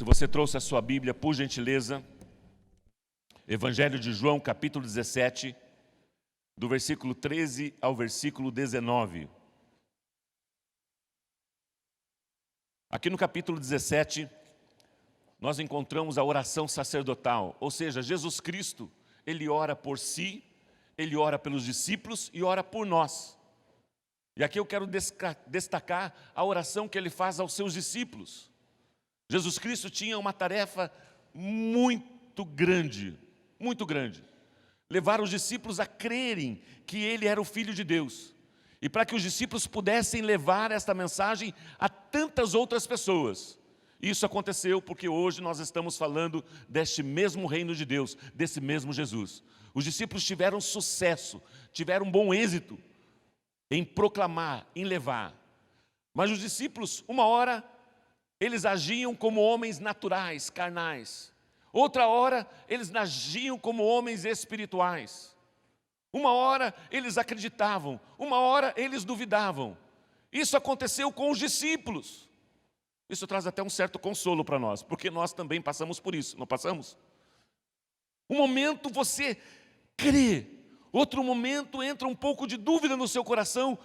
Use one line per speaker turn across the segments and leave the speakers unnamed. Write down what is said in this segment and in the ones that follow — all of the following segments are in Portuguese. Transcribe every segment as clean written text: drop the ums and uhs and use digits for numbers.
Se você trouxe a sua Bíblia, por gentileza, Evangelho de João, capítulo 17, do versículo 13 ao versículo 19. Aqui no capítulo 17, nós encontramos a oração sacerdotal, ou seja, Jesus Cristo, Ele ora por si, Ele ora pelos discípulos e ora por nós. E aqui eu quero destacar a oração que Ele faz aos seus discípulos. Jesus Cristo tinha uma tarefa muito grande, levar os discípulos a crerem que Ele era o Filho de Deus. E para que os discípulos pudessem levar esta mensagem a tantas outras pessoas. Isso aconteceu porque hoje nós estamos falando deste mesmo reino de Deus, desse mesmo Jesus. Os discípulos tiveram sucesso, tiveram bom êxito em proclamar, em levar. Mas os discípulos, uma hora, eles agiam como homens naturais, carnais. Outra hora, eles agiam como homens espirituais. Uma hora, eles acreditavam. Uma hora, eles duvidavam. Isso aconteceu com os discípulos. Isso traz até um certo consolo para nós, porque nós também passamos por isso, não passamos? Um momento você crê, outro momento entra um pouco de dúvida no seu coração,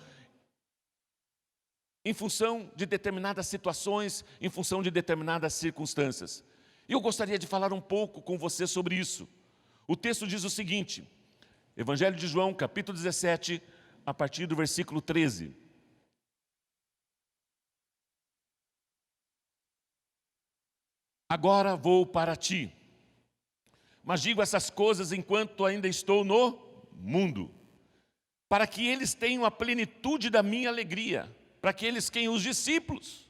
em função de determinadas situações, em função de determinadas circunstâncias. E eu gostaria de falar um pouco com você sobre isso. O texto diz o seguinte, Evangelho de João, capítulo 17, a partir do versículo 13. Agora vou para ti, mas digo essas coisas enquanto ainda estou no mundo, para que eles tenham a plenitude da minha alegria, para que eles tenham os discípulos,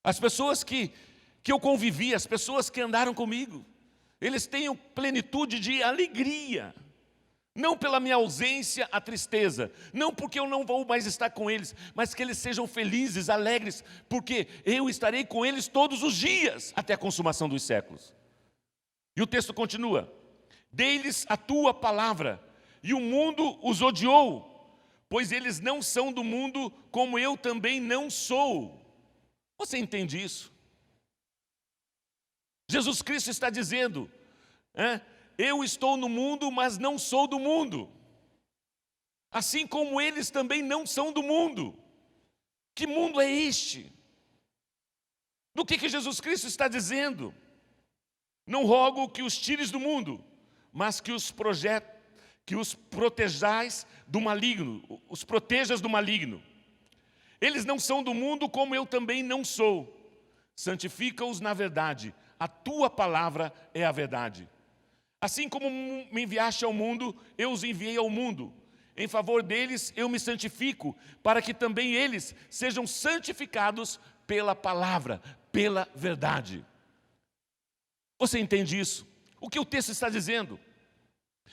as pessoas que eu convivi, as pessoas que andaram comigo, eles tenham plenitude de alegria, não pela minha ausência, a tristeza, não porque eu não vou mais estar com eles, mas que eles sejam felizes, alegres, porque eu estarei com eles todos os dias, até a consumação dos séculos. E o texto continua, dei-lhes a tua palavra, e o mundo os odiou, pois eles não são do mundo, como eu também não sou. Você entende isso? Jesus Cristo está dizendo, eu estou no mundo, mas não sou do mundo. Assim como eles também não são do mundo. Que mundo é este? Do que Jesus Cristo está dizendo? Não rogo que os tires do mundo, mas que os protejais do maligno, os protejas do maligno. Eles não são do mundo, como eu também não sou. Santifica-os na verdade. A tua palavra é a verdade. Assim como me enviaste ao mundo, eu os enviei ao mundo. Em favor deles eu me santifico, para que também eles sejam santificados pela palavra, pela verdade. Você entende isso? O que o texto está dizendo?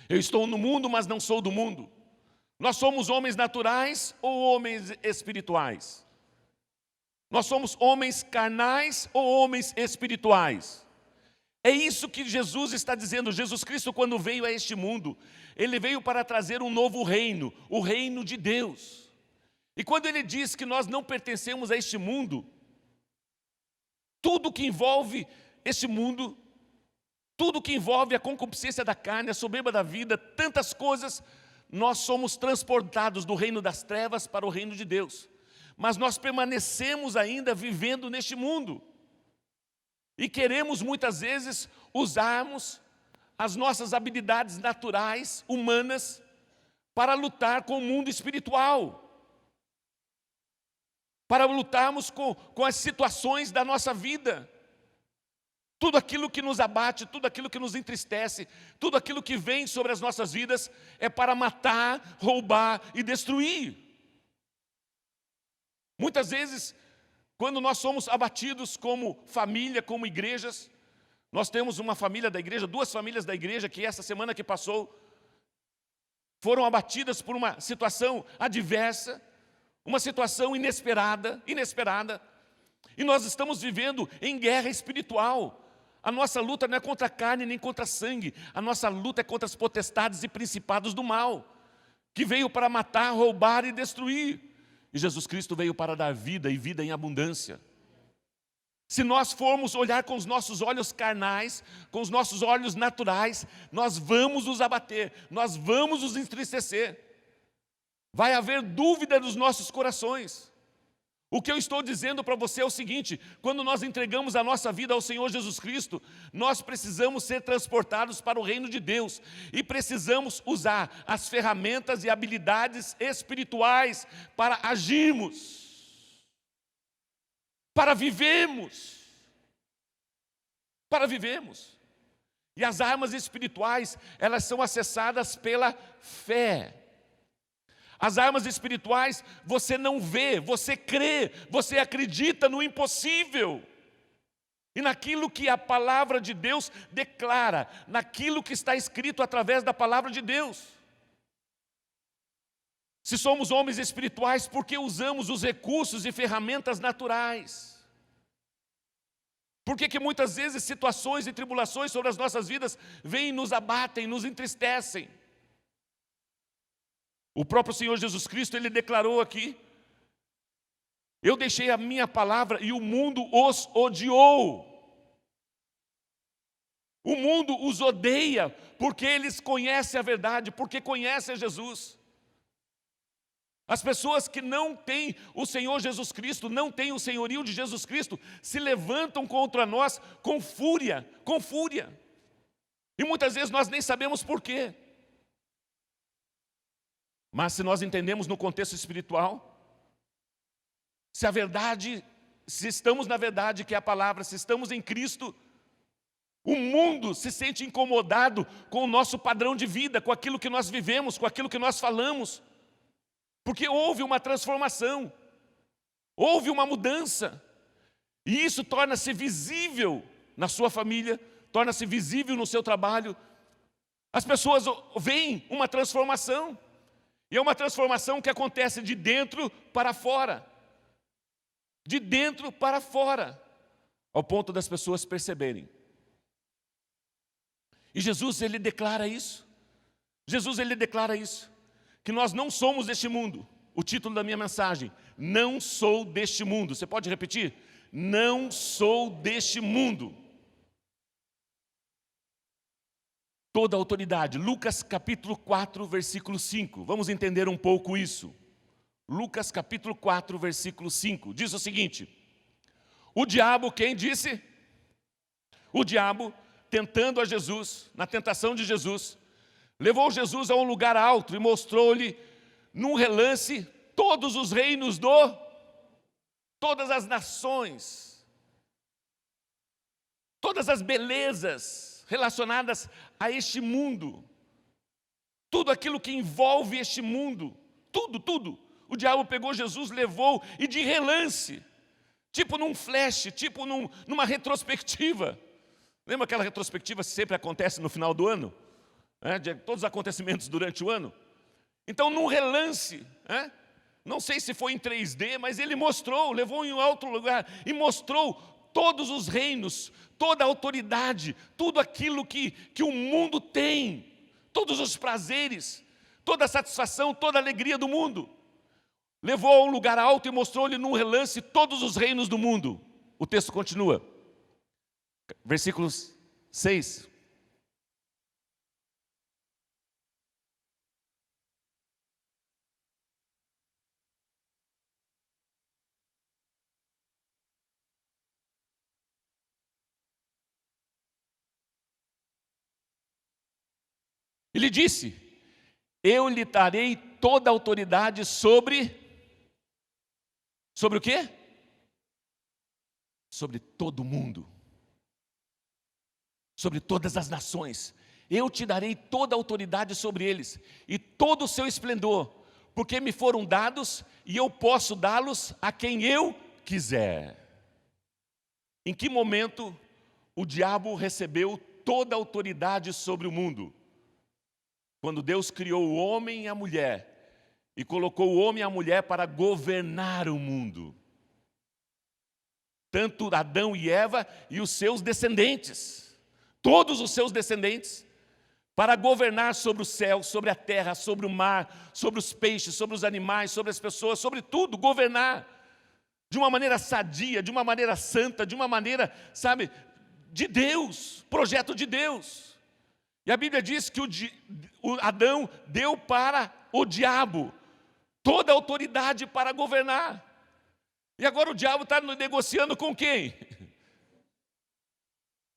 Eu estou no mundo, mas não sou do mundo. Nós somos homens naturais ou homens espirituais? Nós somos homens carnais ou homens espirituais? É isso que Jesus está dizendo. Jesus Cristo, quando veio a este mundo, Ele veio para trazer um novo reino, o reino de Deus. E quando Ele diz que nós não pertencemos a este mundo, tudo que envolve este mundo, tudo que envolve a concupiscência da carne, a soberba da vida, tantas coisas, nós somos transportados do reino das trevas para o reino de Deus. Mas nós permanecemos ainda vivendo neste mundo. E queremos muitas vezes usarmos as nossas habilidades naturais, humanas, para lutar com o mundo espiritual. Para lutarmos com as situações da nossa vida. Tudo aquilo que nos abate, tudo aquilo que nos entristece, tudo aquilo que vem sobre as nossas vidas é para matar, roubar e destruir. Muitas vezes, quando nós somos abatidos como família, como igrejas, nós temos uma família da igreja, duas famílias da igreja que essa semana que passou foram abatidas por uma situação adversa, uma situação inesperada, e nós estamos vivendo em guerra espiritual. A nossa luta não é contra a carne nem contra sangue, a nossa luta é contra as potestades e principados do mal, que veio para matar, roubar e destruir. E Jesus Cristo veio para dar vida e vida em abundância. Se nós formos olhar com os nossos olhos carnais, com os nossos olhos naturais, nós vamos nos abater, nós vamos nos entristecer. Vai haver dúvida nos nossos corações. O que eu estou dizendo para você é o seguinte: quando nós entregamos a nossa vida ao Senhor Jesus Cristo, nós precisamos ser transportados para o reino de Deus e precisamos usar as ferramentas e habilidades espirituais para agirmos, para vivermos. E as armas espirituais, elas são acessadas pela fé. As armas espirituais, você não vê, você crê, você acredita no impossível. E naquilo que a palavra de Deus declara, naquilo que está escrito através da palavra de Deus. Se somos homens espirituais, por que usamos os recursos e ferramentas naturais? Por que muitas vezes situações e tribulações sobre as nossas vidas vêm e nos abatem, nos entristecem? O próprio Senhor Jesus Cristo, Ele declarou aqui: eu deixei a minha palavra e o mundo os odiou. O mundo os odeia porque eles conhecem a verdade, porque conhecem a Jesus. As pessoas que não têm o Senhor Jesus Cristo, não têm o senhorio de Jesus Cristo, se levantam contra nós com fúria, com fúria. E muitas vezes nós nem sabemos por quê. Mas se nós entendemos no contexto espiritual, se a verdade, se estamos na verdade que é a palavra, se estamos em Cristo, o mundo se sente incomodado com o nosso padrão de vida, com aquilo que nós vivemos, com aquilo que nós falamos. Porque houve uma transformação, houve uma mudança. E isso torna-se visível na sua família, torna-se visível no seu trabalho. As pessoas veem uma transformação. E é uma transformação que acontece de dentro para fora. De dentro para fora. Ao ponto das pessoas perceberem. E Jesus, Ele declara isso. Jesus, Ele declara isso. Que nós não somos deste mundo. O título da minha mensagem: não sou deste mundo. Você pode repetir? Não sou deste mundo. Toda a autoridade. Lucas capítulo 4, versículo 5. Vamos entender um pouco isso. Lucas capítulo 4, versículo 5. Diz o seguinte: o diabo, quem disse? O diabo, tentando a Jesus, na tentação de Jesus, levou Jesus a um lugar alto e mostrou-lhe, num relance, todos os reinos todas as nações, todas as belezas relacionadas a este mundo, tudo aquilo que envolve este mundo, tudo. O diabo pegou Jesus, levou e de relance, tipo num flash, tipo numa retrospectiva. Lembra aquela retrospectiva que sempre acontece no final do ano? De todos os acontecimentos durante o ano? Então, num relance, não sei se foi em 3D, mas ele mostrou, levou em outro lugar e mostrou todos os reinos, toda a autoridade, tudo aquilo que o mundo tem, todos os prazeres, toda a satisfação, toda a alegria do mundo. Levou a um lugar alto e mostrou-lhe num relance todos os reinos do mundo. O texto continua. Versículo 6. Ele disse: eu lhe darei toda a autoridade sobre o quê? Sobre todo o mundo. Sobre todas as nações. Eu te darei toda a autoridade sobre eles e todo o seu esplendor, porque me foram dados e eu posso dá-los a quem eu quiser. Em que momento o diabo recebeu toda a autoridade sobre o mundo? Quando Deus criou o homem e a mulher e colocou o homem e a mulher para governar o mundo. Tanto Adão e Eva e os seus descendentes, todos os seus descendentes, para governar sobre o céu, sobre a terra, sobre o mar, sobre os peixes, sobre os animais, sobre as pessoas, sobre tudo, governar. de uma maneira sadia, de uma maneira santa, de uma maneira, sabe, de Deus, projeto de Deus. E a Bíblia diz que o Adão deu para o diabo toda a autoridade para governar. E agora o diabo está negociando com quem?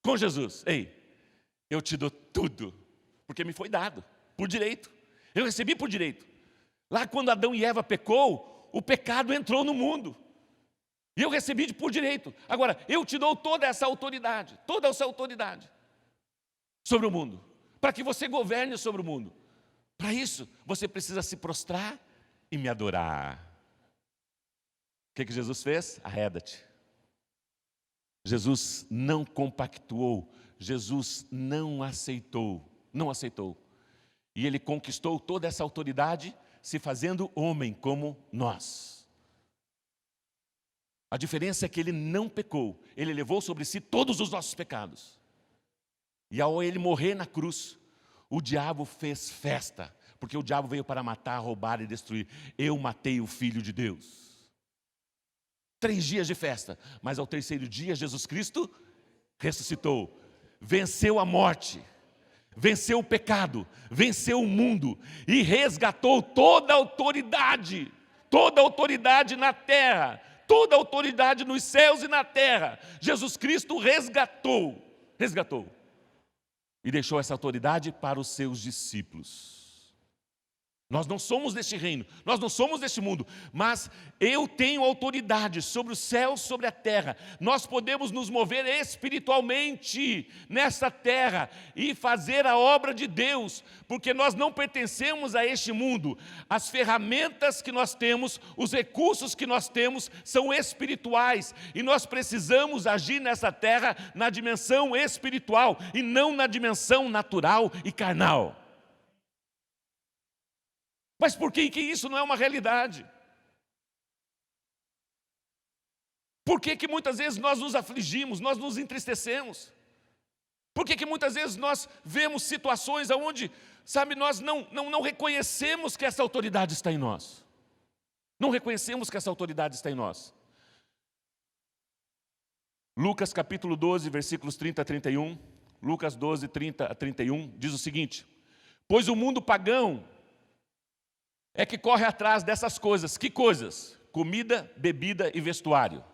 Com Jesus. Ei, eu te dou tudo, porque me foi dado, por direito. Eu recebi por direito. Lá quando Adão e Eva pecou, o pecado entrou no mundo. E eu recebi por direito. Agora, eu te dou toda essa autoridade sobre o mundo, para que você governe sobre o mundo. Para isso, você precisa se prostrar e me adorar. O que Jesus fez? Arreda-te. Jesus não compactuou, Jesus não aceitou. E Ele conquistou toda essa autoridade se fazendo homem como nós. A diferença é que Ele não pecou, Ele levou sobre si todos os nossos pecados. E ao Ele morrer na cruz, o diabo fez festa, porque o diabo veio para matar, roubar e destruir. Eu matei o Filho de Deus. 3 dias de festa, mas ao 3º dia Jesus Cristo ressuscitou, venceu a morte, venceu o pecado, venceu o mundo e resgatou toda a autoridade na terra, toda a autoridade nos céus e na terra. Jesus Cristo resgatou e deixou essa autoridade para os seus discípulos. Nós não somos deste reino, nós não somos deste mundo, mas eu tenho autoridade sobre o céu, sobre a terra. Nós podemos nos mover espiritualmente nessa terra e fazer a obra de Deus, porque nós não pertencemos a este mundo. As ferramentas que nós temos, os recursos que nós temos são espirituais, e nós precisamos agir nessa terra na dimensão espiritual e não na dimensão natural e carnal. Mas por que isso não é uma realidade? Por que muitas vezes nós nos afligimos, nós nos entristecemos? Por que muitas vezes nós vemos situações onde, sabe, nós não reconhecemos que essa autoridade está em nós? Não reconhecemos que essa autoridade está em nós. Lucas capítulo 12, versículos 30 a 31. Lucas 12, 30 a 31, diz o seguinte: pois o mundo pagão é que corre atrás dessas coisas. Que coisas? Comida, bebida e vestuário.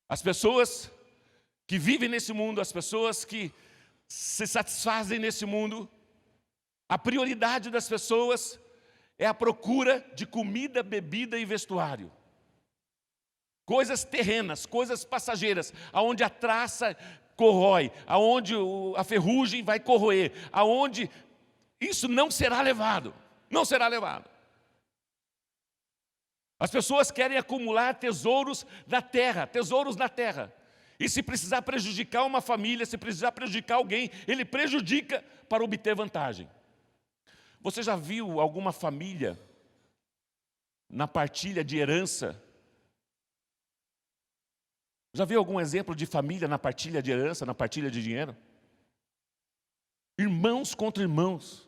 As pessoas que vivem nesse mundo, as pessoas que se satisfazem nesse mundo, a prioridade das pessoas é a procura de comida, bebida e vestuário. Coisas terrenas, coisas passageiras, aonde a traça corrói, aonde a ferrugem vai corroer, aonde isso não será levado. Não será levado. As pessoas querem acumular tesouros na terra. E se precisar prejudicar uma família, se precisar prejudicar alguém, ele prejudica para obter vantagem. Você já viu alguma família na partilha de herança? Já viu algum exemplo de família na partilha de herança, na partilha de dinheiro? Irmãos contra irmãos.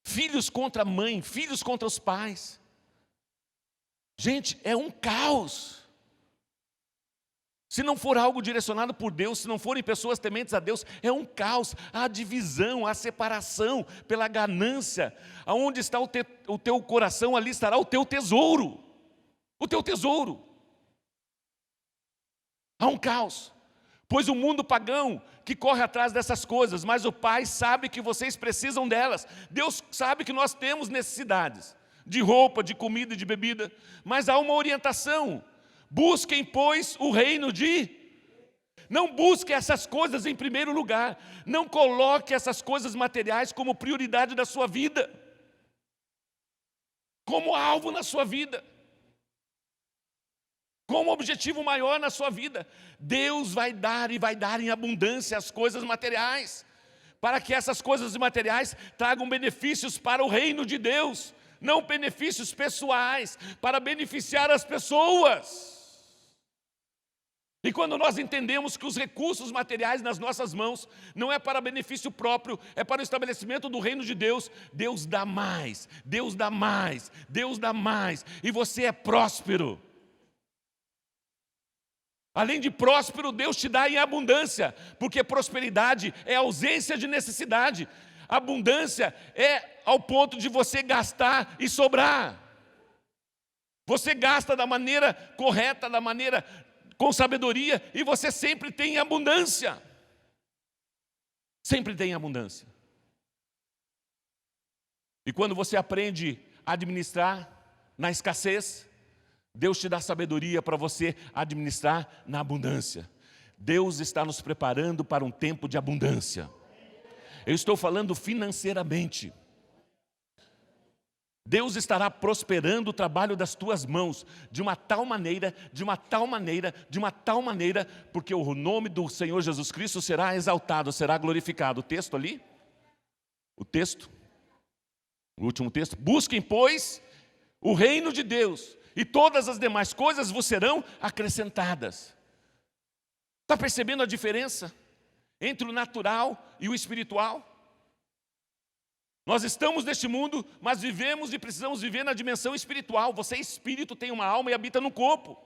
Filhos contra a mãe, filhos contra os pais. Gente, é um caos. Se não for algo direcionado por Deus, se não forem pessoas tementes a Deus, é um caos. A divisão, a separação pela ganância. Aonde está o teu coração, ali estará o teu tesouro. O teu tesouro. Há um caos. Pois o mundo pagão que corre atrás dessas coisas, mas o Pai sabe que vocês precisam delas. Deus sabe que nós temos necessidades de roupa, de comida e de bebida, mas há uma orientação. Busquem, pois, o reino de... Não busque essas coisas em primeiro lugar. Não coloque essas coisas materiais como prioridade da sua vida, como alvo na sua vida, como objetivo maior na sua vida. Deus vai dar e vai dar em abundância as coisas materiais, para que essas coisas materiais tragam benefícios para o reino de Deus, não benefícios pessoais, para beneficiar as pessoas. E quando nós entendemos que os recursos materiais nas nossas mãos não é para benefício próprio, é para o estabelecimento do reino de Deus, Deus dá mais, Deus dá mais, Deus dá mais, e você é próspero. Além de próspero, Deus te dá em abundância, porque prosperidade é ausência de necessidade. Abundância é ao ponto de você gastar e sobrar. Você gasta da maneira correta, da maneira com sabedoria, e você sempre tem abundância. Sempre tem abundância. E quando você aprende a administrar na escassez, Deus te dá sabedoria para você administrar na abundância. Deus está nos preparando para um tempo de abundância. Eu estou falando financeiramente. Deus estará prosperando o trabalho das tuas mãos de uma tal maneira, de uma tal maneira, de uma tal maneira, porque o nome do Senhor Jesus Cristo será exaltado, será glorificado. O texto ali, o último texto. Busquem, pois, o reino de Deus, e todas as demais coisas vos serão acrescentadas. Está percebendo a diferença entre o natural e o espiritual? Nós estamos neste mundo, mas vivemos e precisamos viver na dimensão espiritual. Você é espírito, tem uma alma e habita no corpo.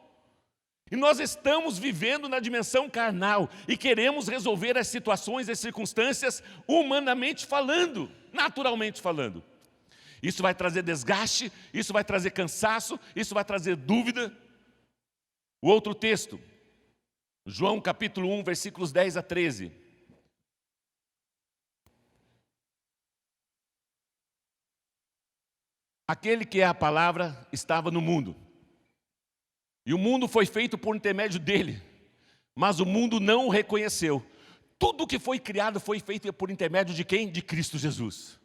E nós estamos vivendo na dimensão carnal e queremos resolver as situações, as circunstâncias, humanamente falando, naturalmente falando. Isso vai trazer desgaste, isso vai trazer cansaço, isso vai trazer dúvida. O outro texto, João capítulo 1, versículos 10 a 13. Aquele que é a palavra estava no mundo, e o mundo foi feito por intermédio dele, mas o mundo não o reconheceu. Tudo que foi criado foi feito por intermédio de quem? De Cristo Jesus.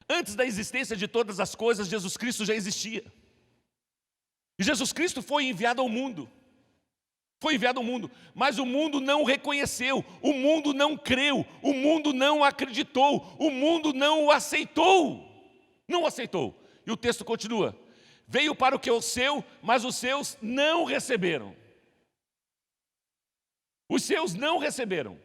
Antes da existência de todas as coisas, Jesus Cristo já existia. E Jesus Cristo foi enviado ao mundo. Foi enviado ao mundo, mas o mundo não o reconheceu, o mundo não creu, o mundo não acreditou, o mundo não o aceitou. Não o aceitou. E o texto continua. Veio para o que é o seu, mas os seus não receberam. Os seus não receberam.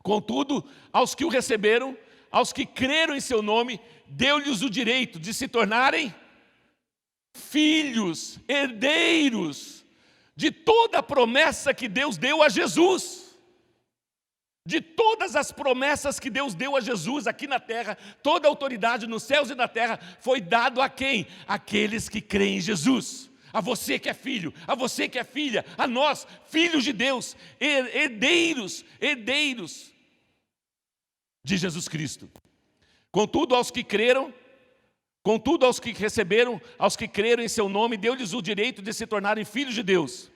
Contudo, aos que o receberam, aos que creram em seu nome, deu-lhes o direito de se tornarem filhos, herdeiros de toda a promessa que Deus deu a Jesus. De todas as promessas que Deus deu a Jesus aqui na terra, toda a autoridade nos céus e na terra foi dado a quem? Aqueles que creem em Jesus. A você que é filho, a você que é filha, a nós, filhos de Deus, herdeiros de Jesus Cristo. Contudo, aos que creram, contudo, aos que receberam, aos que creram em seu nome, deu-lhes o direito de se tornarem filhos de Deus,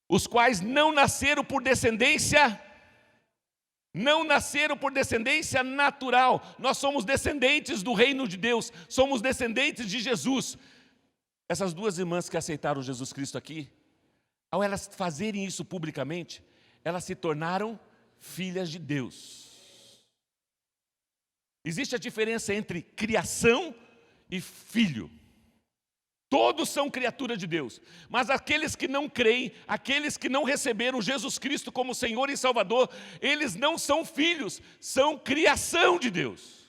os quais não nasceram por descendência natural. Nós somos descendentes do reino de Deus, somos descendentes de Jesus. Essas duas irmãs que aceitaram Jesus Cristo aqui, ao elas fazerem isso publicamente, elas se tornaram filhas de Deus. Existe a diferença entre criação e filho. Todos são criaturas de Deus, mas aqueles que não creem, aqueles que não receberam Jesus Cristo como Senhor e Salvador, eles não são filhos, são criação de Deus.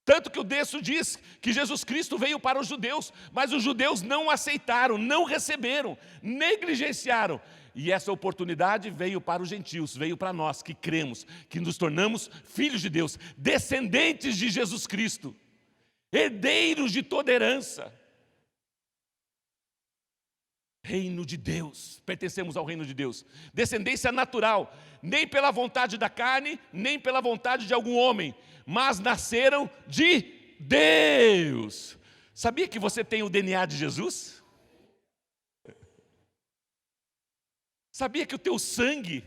Tanto que o texto diz que Jesus Cristo veio para os judeus, mas os judeus não aceitaram, não receberam, negligenciaram. E essa oportunidade veio para os gentios, veio para nós que cremos, que nos tornamos filhos de Deus, descendentes de Jesus Cristo, herdeiros de toda herança. Reino de Deus, pertencemos ao reino de Deus. Descendência natural, nem pela vontade da carne, nem pela vontade de algum homem, mas nasceram de Deus. Sabia que você tem o DNA de Jesus? Sabia que o teu sangue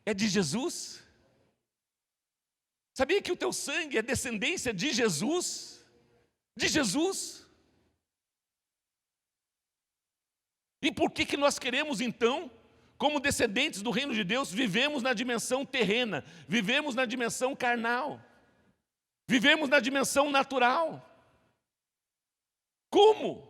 é de Jesus? Sabia que o teu sangue é descendência de Jesus? De Jesus? E por que nós queremos então, como descendentes do reino de Deus, vivemos na dimensão terrena, vivemos na dimensão carnal, vivemos na dimensão natural? Como?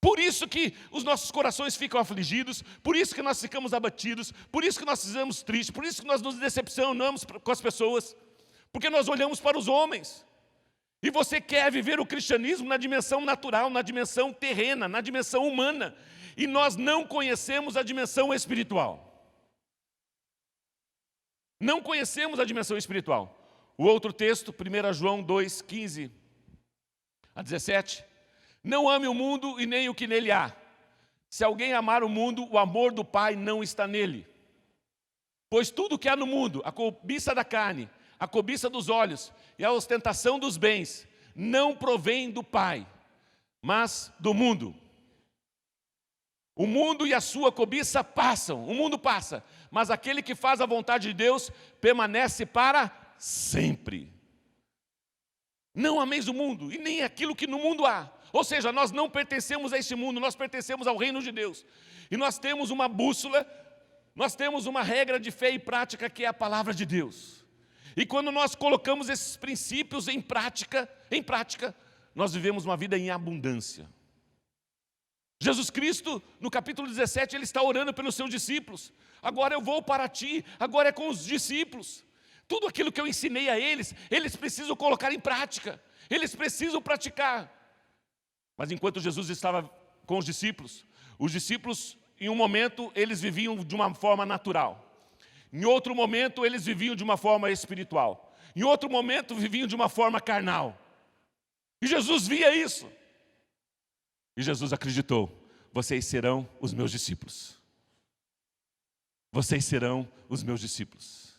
Por isso que os nossos corações ficam afligidos, por isso que nós ficamos abatidos, por isso que nós ficamos tristes, por isso que nós nos decepcionamos com as pessoas, porque nós olhamos para os homens. E você quer viver o cristianismo na dimensão natural, na dimensão terrena, na dimensão humana, e nós não conhecemos a dimensão espiritual. Não conhecemos a dimensão espiritual. O outro texto, 1 João 2, 15 a 17. Não ame o mundo e nem o que nele há. Se alguém amar o mundo, o amor do Pai não está nele. Pois tudo que há no mundo, a cobiça da carne, a cobiça dos olhos e a ostentação dos bens, não provém do Pai, mas do mundo. O mundo e a sua cobiça passam, o mundo passa, mas aquele que faz a vontade de Deus permanece para sempre. Não ameis o mundo e nem aquilo que no mundo há. Ou seja, nós não pertencemos a este mundo, nós pertencemos ao reino de Deus. E nós temos uma bússola, nós temos uma regra de fé e prática que é a palavra de Deus. E quando nós colocamos esses princípios em prática, nós vivemos uma vida em abundância. Jesus Cristo, no capítulo 17, Ele está orando pelos seus discípulos. Agora eu vou para ti, agora é com os discípulos. Tudo aquilo que eu ensinei a eles, eles precisam colocar em prática. Eles precisam praticar. Mas enquanto Jesus estava com os discípulos, em um momento, eles viviam de uma forma natural. Em outro momento, eles viviam de uma forma espiritual. Em outro momento, viviam de uma forma carnal. E Jesus via isso. E Jesus acreditou: vocês serão os meus discípulos. Vocês serão os meus discípulos.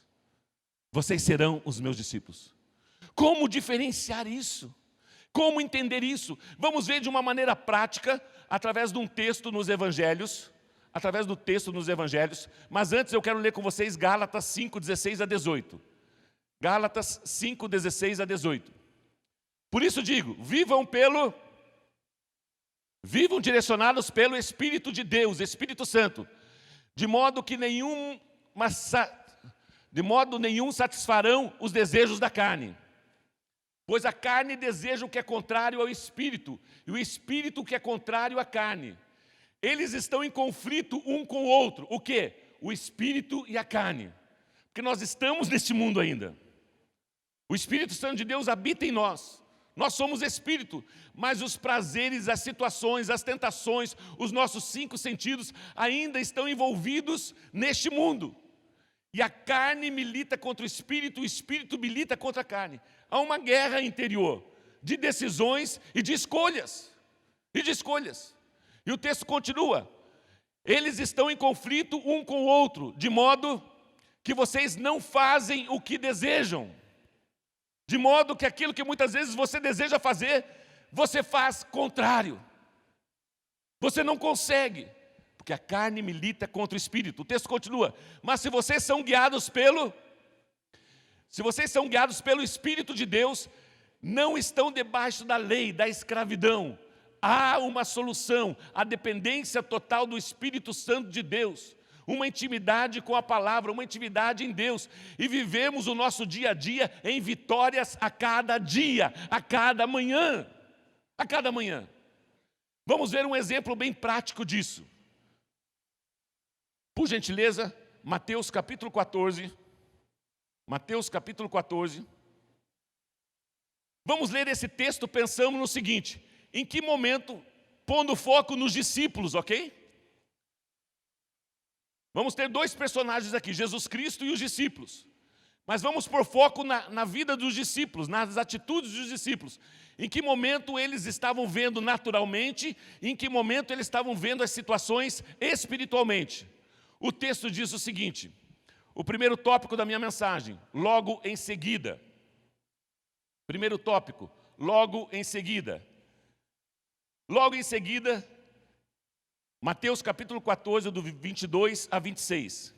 Vocês serão os meus discípulos. Como diferenciar isso? Como entender isso? Vamos ver de uma maneira prática, através de um texto nos Evangelhos. Mas antes eu quero ler com vocês Gálatas 5, 16 a 18. Gálatas 5, 16 a 18. Por isso digo, vivam direcionados pelo Espírito de Deus, Espírito Santo, de modo nenhum satisfarão os desejos da carne. Pois a carne deseja o que é contrário ao Espírito, e o Espírito o que é contrário à carne. Eles estão em conflito um com o outro. O quê? O Espírito e a carne. Porque nós estamos neste mundo ainda. O Espírito Santo de Deus habita em nós. Nós somos Espírito, mas os prazeres, as situações, as tentações, os nossos 5 sentidos ainda estão envolvidos neste mundo. E a carne milita contra o Espírito milita contra a carne. Há uma guerra interior de decisões e de escolhas. E o texto continua. Eles estão em conflito um com o outro, de modo que vocês não fazem o que desejam. De modo que aquilo que muitas vezes você deseja fazer, você faz contrário. Você não consegue, porque a carne milita contra o Espírito. O texto continua. Mas se vocês são guiados pelo Espírito de Deus, não estão debaixo da lei, da escravidão. Há uma solução, a dependência total do Espírito Santo de Deus. Uma intimidade com a palavra, uma intimidade em Deus. E vivemos o nosso dia a dia em vitórias a cada dia, a cada manhã. A cada manhã. Vamos ver um exemplo bem prático disso. Por gentileza, Mateus capítulo 14. Mateus capítulo 14. Vamos ler esse texto pensando no seguinte: em que momento, pondo foco nos discípulos, ok? Vamos ter 2 personagens aqui, Jesus Cristo e os discípulos. Mas vamos pôr foco na vida dos discípulos, nas atitudes dos discípulos. Em que momento eles estavam vendo naturalmente, em que momento eles estavam vendo as situações espiritualmente. O texto diz o seguinte, o primeiro tópico da minha mensagem, logo em seguida. Primeiro tópico, logo em seguida. Logo em seguida, Mateus capítulo 14, do 22 a 26.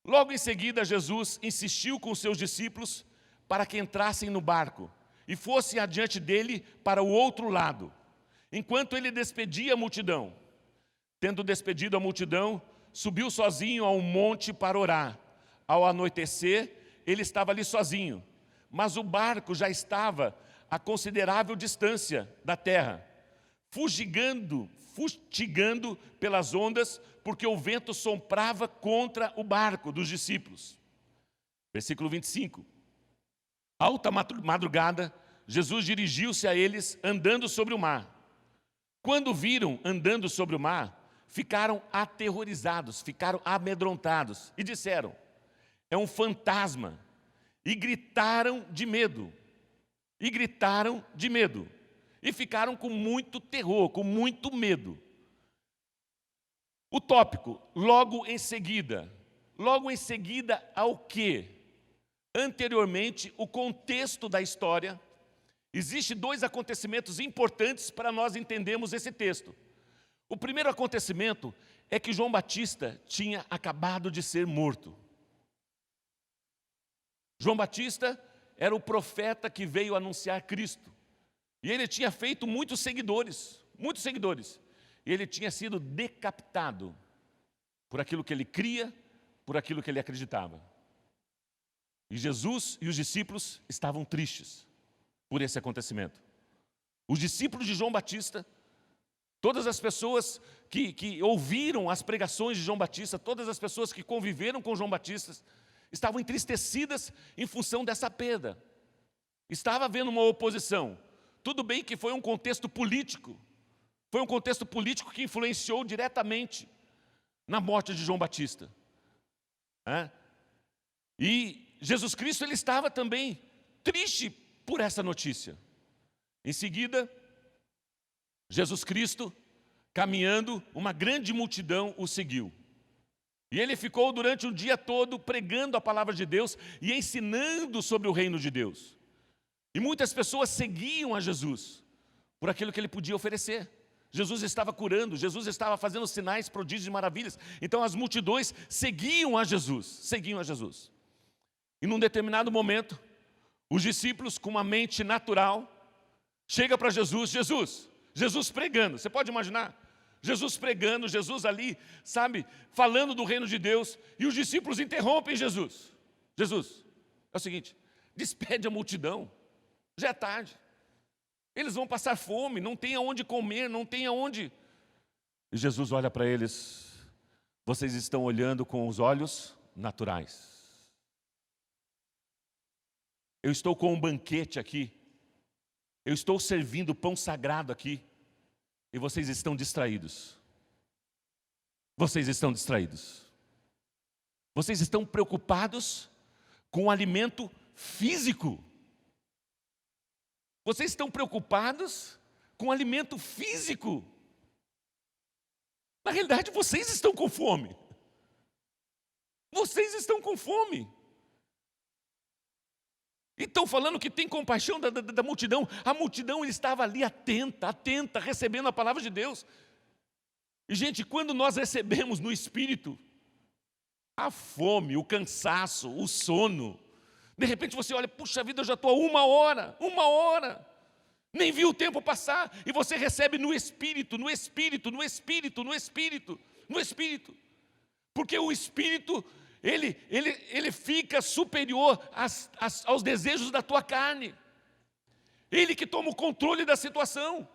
Logo em seguida, Jesus insistiu com os seus discípulos para que entrassem no barco e fossem adiante dele para o outro lado, enquanto ele despedia a multidão. Tendo despedido a multidão, subiu sozinho a um monte para orar. Ao anoitecer, ele estava ali sozinho, mas o barco já estava a considerável distância da terra, fustigando pelas ondas, porque o vento soprava contra o barco dos discípulos. Versículo 25. Alta madrugada, Jesus dirigiu-se a eles andando sobre o mar. Quando viram andando sobre o mar, ficaram aterrorizados, ficaram amedrontados e disseram: é um fantasma. E gritaram de medo. E ficaram com muito terror, com muito medo. O tópico, logo em seguida ao quê? Anteriormente, o contexto da história. Existem dois acontecimentos importantes para nós entendermos esse texto. O primeiro acontecimento é que João Batista tinha acabado de ser morto. João Batista era o profeta que veio anunciar Cristo. E ele tinha feito muitos seguidores. E ele tinha sido decapitado por aquilo que ele cria, por aquilo que ele acreditava. E Jesus e os discípulos estavam tristes por esse acontecimento. Os discípulos de João Batista, todas as pessoas que ouviram as pregações de João Batista, todas as pessoas que conviveram com João Batista, estavam entristecidas em função dessa perda. Estava havendo uma oposição. Tudo bem que foi um contexto político. Foi um contexto político que influenciou diretamente na morte de João Batista. E Jesus Cristo, ele estava também triste por essa notícia. Em seguida, Jesus Cristo, caminhando, uma grande multidão o seguiu. E ele ficou durante o dia todo pregando a palavra de Deus e ensinando sobre o reino de Deus. E muitas pessoas seguiam a Jesus por aquilo que ele podia oferecer. Jesus estava curando, Jesus estava fazendo sinais, prodígios e maravilhas. Então as multidões seguiam a Jesus. E num determinado momento, os discípulos, com uma mente natural, chegam para Jesus pregando. Você pode imaginar? Jesus pregando, Jesus ali, sabe, falando do reino de Deus, e os discípulos interrompem Jesus. Jesus, é o seguinte, despede a multidão, já é tarde. Eles vão passar fome, não tem aonde comer, não tem aonde. E Jesus olha para eles: vocês estão olhando com os olhos naturais. Eu estou com um banquete aqui, eu estou servindo pão sagrado aqui, e vocês estão distraídos. Vocês estão preocupados com o alimento físico. Vocês estão preocupados com o alimento físico. Na realidade, vocês estão com fome. E estão falando que tem compaixão da multidão. A multidão estava ali atenta, recebendo a palavra de Deus. E, gente, quando nós recebemos no Espírito a fome, o cansaço, o sono, de repente você olha, puxa vida, eu já estou há uma hora, nem vi o tempo passar, e você recebe no Espírito, porque o Espírito, ele fica superior aos desejos da tua carne, ele que toma o controle da situação,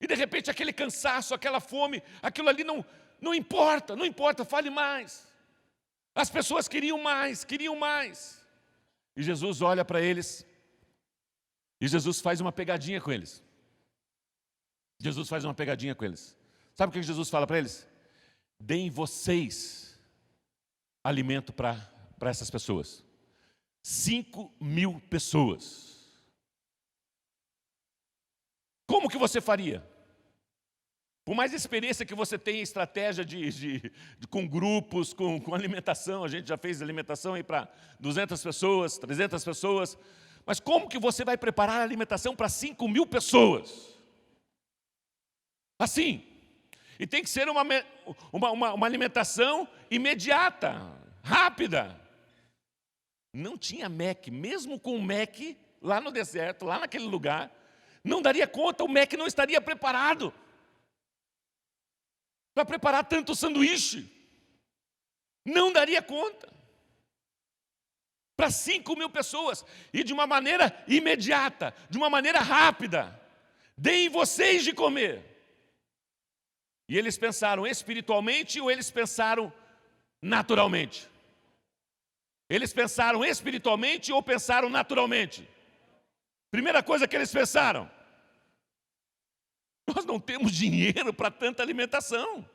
e de repente aquele cansaço, aquela fome, aquilo ali não importa, fale mais. As pessoas queriam mais, e Jesus olha para eles, e Jesus faz uma pegadinha com eles. Sabe o que Jesus fala para eles? Deem vocês alimento para essas pessoas. 5.000 pessoas. Como que você faria? Por mais experiência que você tenha, estratégia com grupos, com alimentação, a gente já fez alimentação aí para 200 pessoas, 300 pessoas, mas como que você vai preparar a alimentação para 5.000 pessoas? Assim, e tem que ser uma alimentação imediata, rápida. Não tinha Mac, mesmo com o Mac lá no deserto, lá naquele lugar, não daria conta, o Mac não estaria preparado para preparar tanto sanduíche. Não daria conta. Para 5.000 pessoas, e de uma maneira imediata, de uma maneira rápida. Deem vocês de comer. E eles pensaram espiritualmente ou eles pensaram naturalmente? Eles pensaram espiritualmente ou pensaram naturalmente? Primeira coisa que eles pensaram: nós não temos dinheiro para tanta alimentação.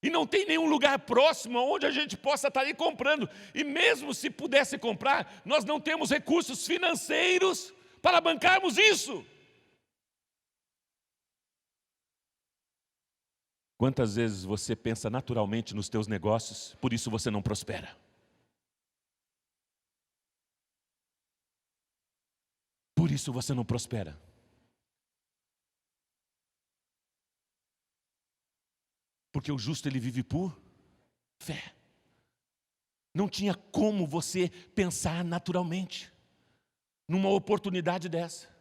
E não tem nenhum lugar próximo onde a gente possa estar aí comprando. E mesmo se pudesse comprar, nós não temos recursos financeiros para bancarmos isso. Quantas vezes você pensa naturalmente nos teus negócios, por isso você não prospera? Por isso você não prospera. Porque o justo ele vive por fé. Não tinha como você pensar naturalmente numa oportunidade dessa.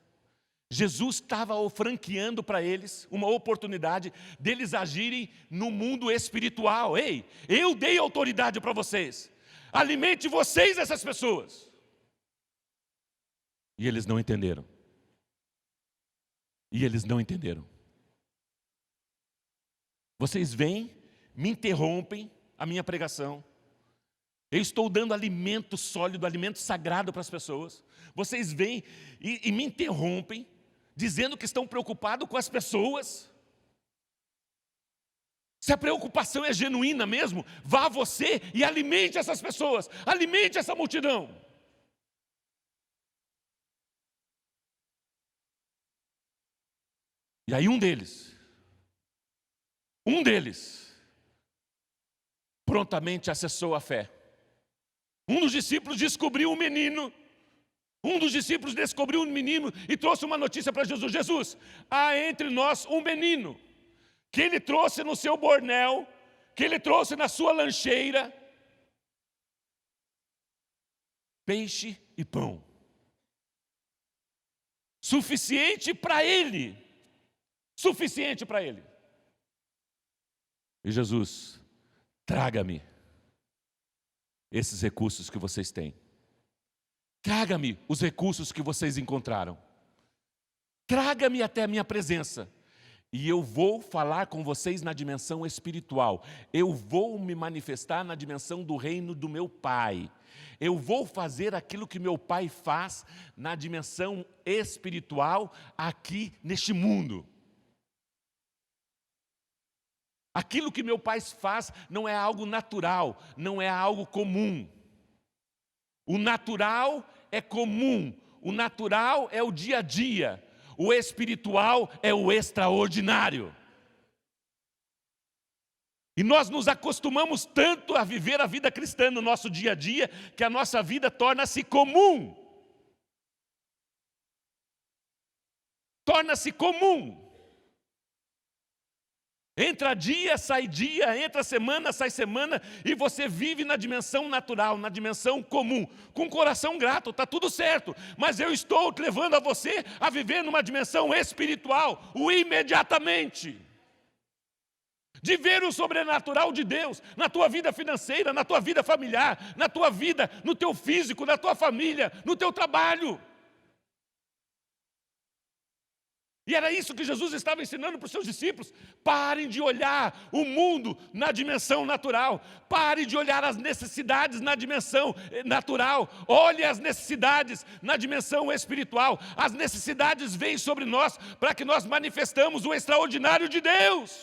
Jesus estava franqueando para eles uma oportunidade deles agirem no mundo espiritual. Ei, eu dei autoridade para vocês. Alimente vocês essas pessoas. E eles não entenderam. E eles não entenderam. Vocês vêm, me interrompem a minha pregação. Eu estou dando alimento sólido, alimento sagrado para as pessoas. Vocês vêm e me interrompem, dizendo que estão preocupados com as pessoas. Se a preocupação é genuína mesmo, vá você e alimente essas pessoas, alimente essa multidão. E aí um deles, prontamente acessou a fé. Um dos discípulos descobriu um menino. E trouxe uma notícia para Jesus. Jesus, há entre nós um menino, que ele trouxe no seu bornel, que ele trouxe na sua lancheira, peixe e pão. Suficiente para ele. Suficiente para ele. E Jesus, traga-me esses recursos que vocês têm. Traga-me os recursos que vocês encontraram. Traga-me até a minha presença. E eu vou falar com vocês na dimensão espiritual. Eu vou me manifestar na dimensão do reino do meu Pai. Eu vou fazer aquilo que meu Pai faz na dimensão espiritual aqui neste mundo. Aquilo que meu Pai faz não é algo natural, não é algo comum. O natural é comum, o natural é o dia a dia, o espiritual é o extraordinário. E nós nos acostumamos tanto a viver a vida cristã no nosso dia a dia, que a nossa vida torna-se comum. Torna-se comum. Entra dia, entra semana, sai semana, e você vive na dimensão natural, na dimensão comum, com coração grato, está tudo certo, mas eu estou levando a você a viver numa dimensão espiritual, o imediatamente, de ver o sobrenatural de Deus, na tua vida financeira, na tua vida familiar, na tua vida, no teu físico, na tua família, no teu trabalho. E era isso que Jesus estava ensinando para os seus discípulos. Parem de olhar o mundo na dimensão natural. Parem de olhar as necessidades na dimensão natural. Olhe as necessidades na dimensão espiritual. As necessidades vêm sobre nós para que nós manifestamos o extraordinário de Deus.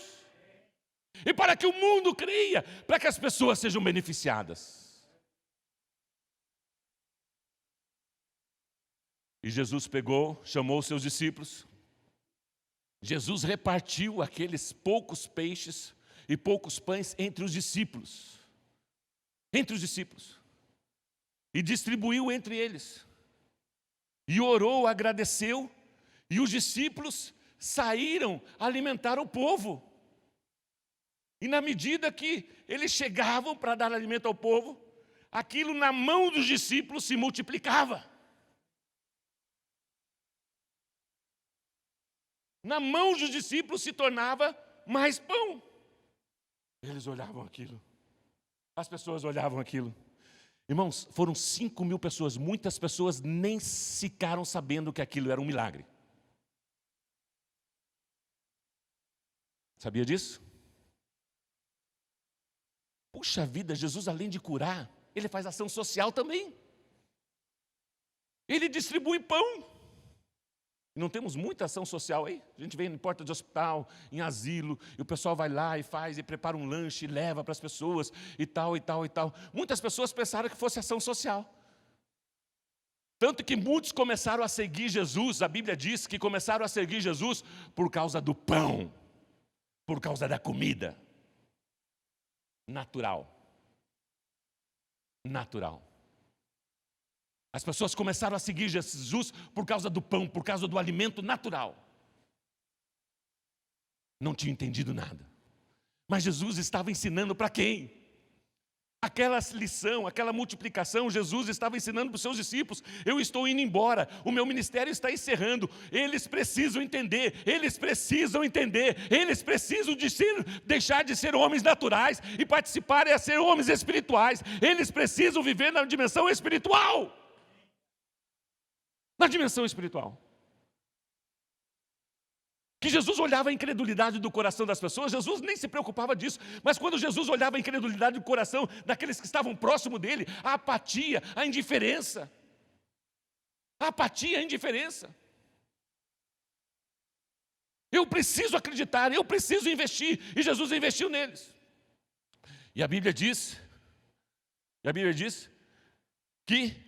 E para que o mundo creia, para que as pessoas sejam beneficiadas. E Jesus pegou, chamou os seus discípulos. Jesus repartiu aqueles poucos peixes e poucos pães entre os discípulos. E distribuiu entre eles. E orou, agradeceu. E os discípulos saíram alimentar o povo. E na medida que eles chegavam para dar alimento ao povo, aquilo na mão dos discípulos se multiplicava. Na mão dos discípulos se tornava mais pão. Eles olhavam aquilo. As pessoas olhavam aquilo. Irmãos, foram 5.000 pessoas. Muitas pessoas nem ficaram sabendo que aquilo era um milagre. Sabia disso? Puxa vida, Jesus, além de curar, ele faz ação social também. Ele distribui pão. Não temos muita ação social aí? A gente vem em porta de hospital, em asilo, e o pessoal vai lá e faz, e prepara um lanche, e leva para as pessoas, e tal, e tal, e tal. Muitas pessoas pensaram que fosse ação social. Tanto que muitos começaram a seguir Jesus, a Bíblia diz que começaram a seguir Jesus por causa do pão, por causa da comida. Natural. Natural. As pessoas começaram a seguir Jesus por causa do pão, por causa do alimento natural. Não tinha entendido nada. Mas Jesus estava ensinando para quem? Aquela lição, aquela multiplicação, Jesus estava ensinando para os seus discípulos: eu estou indo embora, o meu ministério está encerrando, eles precisam entender, eles precisam deixar de ser homens naturais e participarem a ser homens espirituais, eles precisam viver na dimensão espiritual. Na dimensão espiritual. Que Jesus olhava a incredulidade do coração das pessoas, Jesus nem se preocupava disso, mas quando Jesus olhava a incredulidade do coração daqueles que estavam próximo dele, a apatia, a indiferença. A apatia, a indiferença. Eu preciso acreditar, eu preciso investir, e Jesus investiu neles. E a Bíblia diz que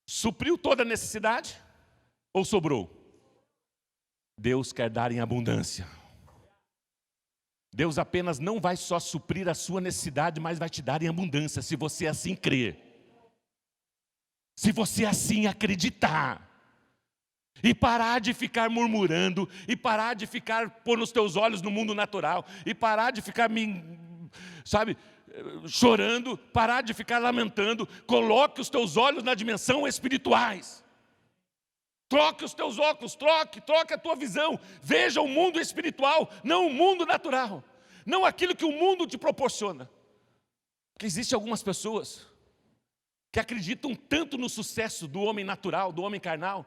supriu toda a necessidade ou sobrou? Deus quer dar em abundância. Deus apenas não vai só suprir a sua necessidade, mas vai te dar em abundância, se você assim crer. Se você assim acreditar. E parar de ficar murmurando, e parar de ficar pondo os teus olhos no mundo natural, e parar de ficar, chorando, parar de ficar lamentando. Coloque os teus olhos na dimensão espirituais. Troque os teus óculos, troque a tua visão. Veja o mundo espiritual, não o mundo natural. Não aquilo que o mundo te proporciona. Porque existem algumas pessoas que acreditam tanto no sucesso do homem natural, do homem carnal,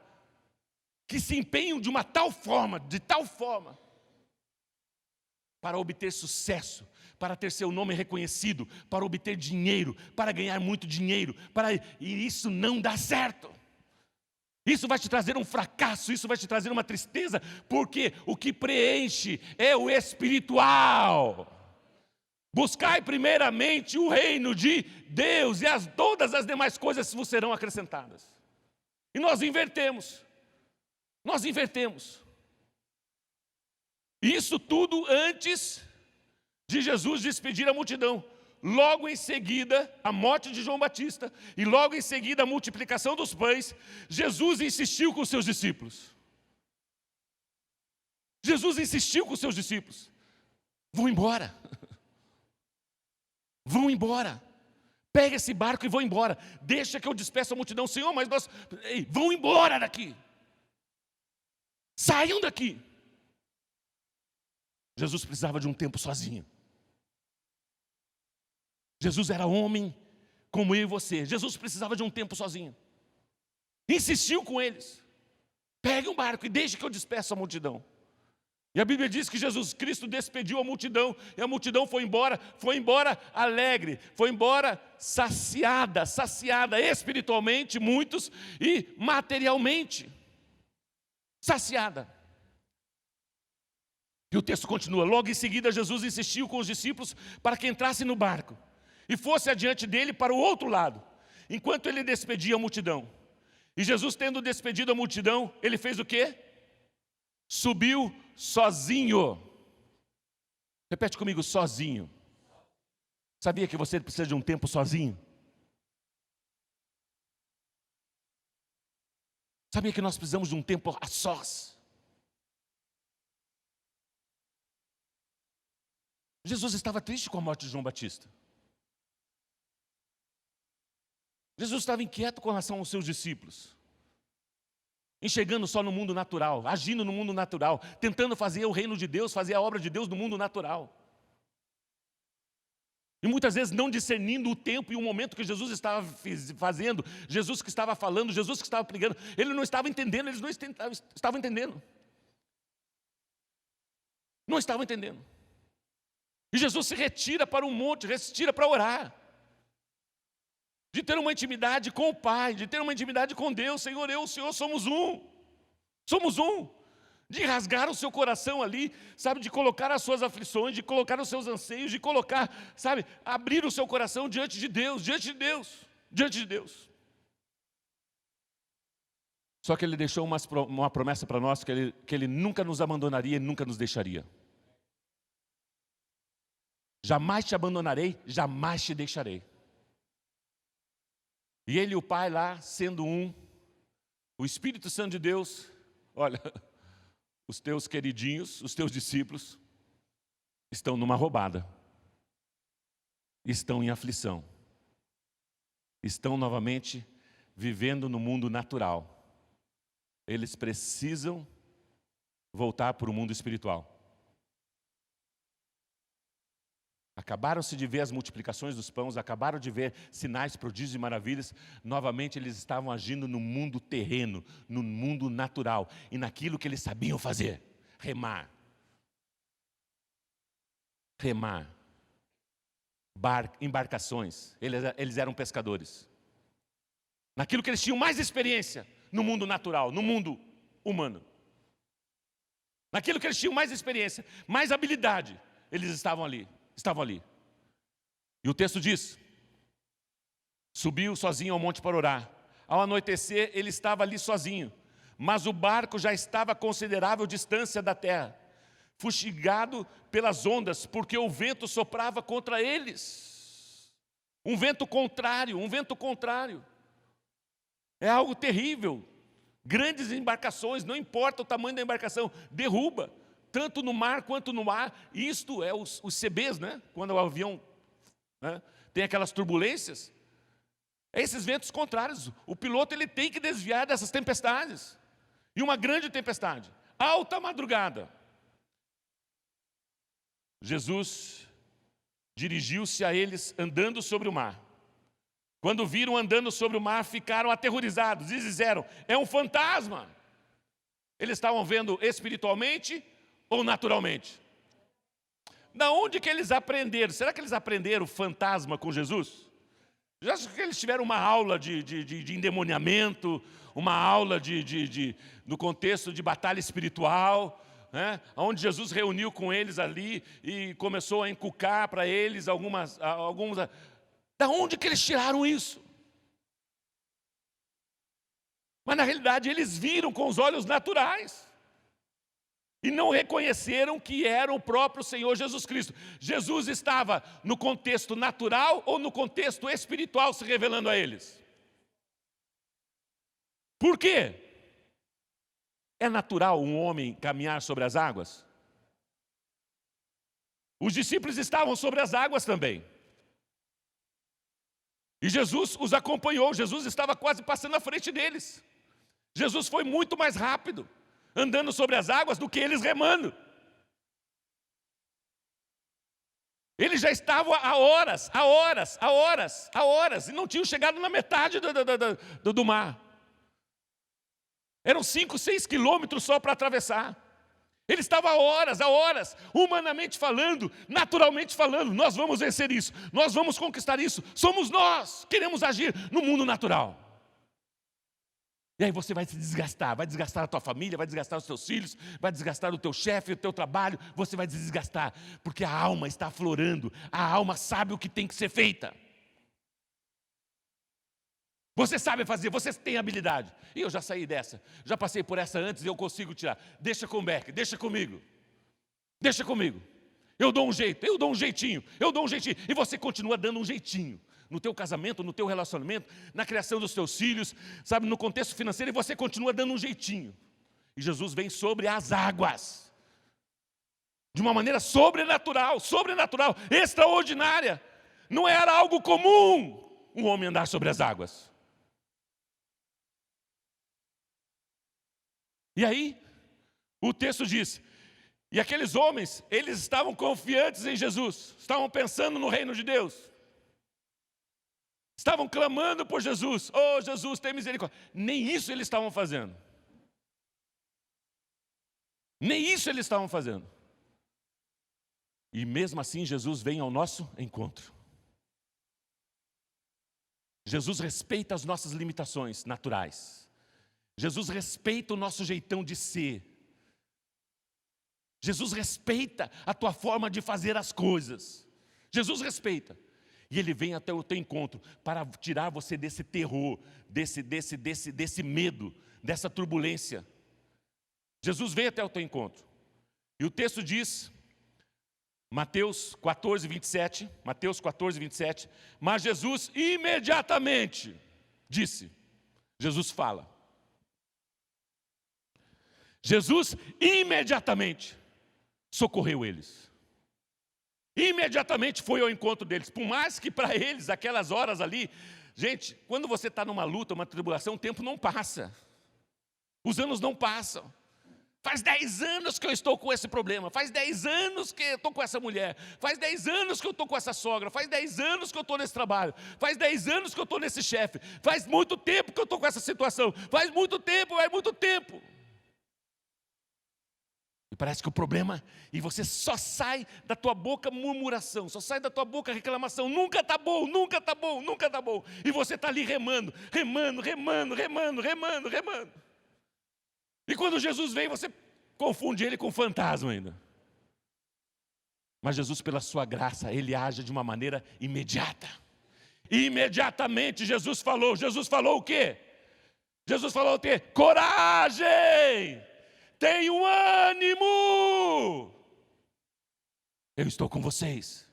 que se empenham de tal forma, para obter sucesso, para ter seu nome reconhecido, para obter dinheiro, para ganhar muito dinheiro, e isso não dá certo. Isso vai te trazer um fracasso, isso vai te trazer uma tristeza, porque o que preenche é o espiritual. Buscai primeiramente o reino de Deus, e todas as demais coisas vos serão acrescentadas. E nós invertemos. Isso tudo antes de Jesus despedir a multidão. Logo em seguida, a morte de João Batista, e logo em seguida a multiplicação dos pães, Jesus insistiu com os seus discípulos. Vão embora. Vão embora. Pega esse barco e vão embora. Deixa que eu despeço a multidão. Senhor, mas nós... vão embora daqui. Saiam daqui. Jesus precisava de um tempo sozinho. Jesus era homem como eu e você. Jesus precisava de um tempo sozinho. Insistiu com eles. Pegue um barco e deixe que eu despeça a multidão. E a Bíblia diz que Jesus Cristo despediu a multidão. E a multidão foi embora alegre. Foi embora saciada espiritualmente, muitos, e materialmente. Saciada. E o texto continua. Logo em seguida Jesus insistiu com os discípulos para que entrassem no barco e fosse adiante dele para o outro lado, enquanto ele despedia a multidão. E Jesus, tendo despedido a multidão, ele fez o quê? Subiu sozinho. Repete comigo, sozinho. Sabia que você precisa de um tempo sozinho? Sabia que nós precisamos de um tempo a sós? Jesus estava triste com a morte de João Batista. Jesus estava inquieto com relação aos seus discípulos, enxergando só no mundo natural, agindo no mundo natural, tentando fazer o reino de Deus, fazer a obra de Deus no mundo natural. E muitas vezes não discernindo o tempo e o momento que Jesus estava fazendo, Jesus que estava falando, Jesus que estava pregando, ele não estava entendendo, eles não estavam entendendo. Não estavam entendendo. E Jesus se retira para um monte, retira para orar. De ter uma intimidade com o Pai, de ter uma intimidade com Deus. Senhor, eu e o Senhor somos um. Somos um. De rasgar o seu coração ali, sabe, de colocar as suas aflições, de colocar os seus anseios, de colocar, sabe, abrir o seu coração diante de Deus, diante de Deus, diante de Deus. Só que Ele deixou uma promessa para nós, que ele nunca nos abandonaria e nunca nos deixaria. Jamais te abandonarei, jamais te deixarei. E Ele e o Pai lá, sendo um, o Espírito Santo de Deus, olha, os teus queridinhos, os teus discípulos, estão numa roubada. Estão em aflição. Estão novamente vivendo no mundo natural. Eles precisam voltar para o mundo espiritual. Acabaram-se de ver as multiplicações dos pães, acabaram de ver sinais, prodígios e maravilhas. Novamente eles estavam agindo no mundo terreno, no mundo natural. E naquilo que eles sabiam fazer, remar. Remar. Embarcações, eles eram pescadores. Naquilo que eles tinham mais experiência, no mundo natural, no mundo humano. Naquilo que eles tinham mais experiência, mais habilidade, eles estavam ali. E o texto diz: subiu sozinho ao monte para orar. Ao anoitecer, ele estava ali sozinho, mas o barco já estava a considerável distância da terra, fustigado pelas ondas, porque o vento soprava contra eles. Um vento contrário. É algo terrível. Grandes embarcações, não importa o tamanho da embarcação, derruba. Tanto no mar quanto no ar. Isto é os CBs, né? Quando o avião, né, tem aquelas turbulências. É esses ventos contrários. O piloto ele tem que desviar dessas tempestades. E uma grande tempestade. Alta madrugada. Jesus dirigiu-se a eles andando sobre o mar. Quando viram andando sobre o mar, ficaram aterrorizados e disseram: é um fantasma. Eles estavam vendo espiritualmente ou naturalmente? Da onde que eles aprenderam? Será que eles aprenderam fantasma com Jesus? Já acho que eles tiveram uma aula de endemoniamento, uma aula no contexto de batalha espiritual, né? Onde Jesus reuniu com eles ali e começou a inculcar para eles alguns. Da onde que eles tiraram isso? Mas na realidade eles viram com os olhos naturais. E não reconheceram que era o próprio Senhor Jesus Cristo. Jesus estava no contexto natural ou no contexto espiritual se revelando a eles? Por quê? É natural um homem caminhar sobre as águas? Os discípulos estavam sobre as águas também. E Jesus os acompanhou, Jesus estava quase passando à frente deles. Jesus foi muito mais rápido andando sobre as águas do que eles remando. Eles já estavam há horas, e não tinham chegado na metade do mar. Eram 5, 6 quilômetros só para atravessar. Ele estava há horas, humanamente falando, naturalmente falando. Nós vamos vencer isso, nós vamos conquistar isso. Somos nós, queremos agir no mundo natural. E aí você vai se desgastar, vai desgastar a tua família, vai desgastar os teus filhos, vai desgastar o teu chefe, o teu trabalho, você vai se desgastar, porque a alma está aflorando, a alma sabe o que tem que ser feita. Você sabe fazer, você tem habilidade. E eu já saí dessa, já passei por essa antes e eu consigo tirar. Deixa com o Beck, deixa comigo. Eu dou um jeito, eu dou um jeitinho. E você continua dando um jeitinho. No teu casamento, no teu relacionamento, na criação dos teus filhos, sabe, no contexto financeiro, e você continua dando um jeitinho. E Jesus vem sobre as águas. De uma maneira sobrenatural, extraordinária. Não era algo comum um homem andar sobre as águas. E aí, o texto diz, e aqueles homens, eles estavam confiantes em Jesus, estavam pensando no reino de Deus, estavam clamando por Jesus: oh Jesus, tem misericórdia. Nem isso eles estavam fazendo. E mesmo assim Jesus vem ao nosso encontro. Jesus respeita as nossas limitações naturais. Jesus respeita o nosso jeitão de ser. Jesus respeita a tua forma de fazer as coisas. Jesus respeita. E Ele vem até o teu encontro para tirar você desse terror, desse medo, dessa turbulência. Jesus vem até o teu encontro. E o texto diz, Mateus 14, 27, mas Jesus imediatamente disse, Jesus fala. Jesus imediatamente socorreu eles. Imediatamente foi ao encontro deles. Por mais que para eles, aquelas horas ali, gente, quando você está numa luta, uma tribulação, o tempo não passa. Os anos não passam. Faz 10 anos que eu estou com esse problema. Faz 10 anos que eu estou com essa mulher. Faz 10 anos que eu estou com essa sogra. Faz 10 anos que eu estou nesse trabalho. Faz 10 anos que eu estou nesse chefe. Faz muito tempo que eu estou com essa situação. Faz muito tempo. E parece que o problema, e você só sai da tua boca murmuração, só sai da tua boca reclamação, nunca está bom. E você está ali remando. E quando Jesus vem, você confunde Ele com fantasma ainda. Mas Jesus, pela sua graça, Ele age de uma maneira imediata. Imediatamente Jesus falou o quê? Jesus falou o quê? Coragem! Tenham ânimo! Eu estou com vocês.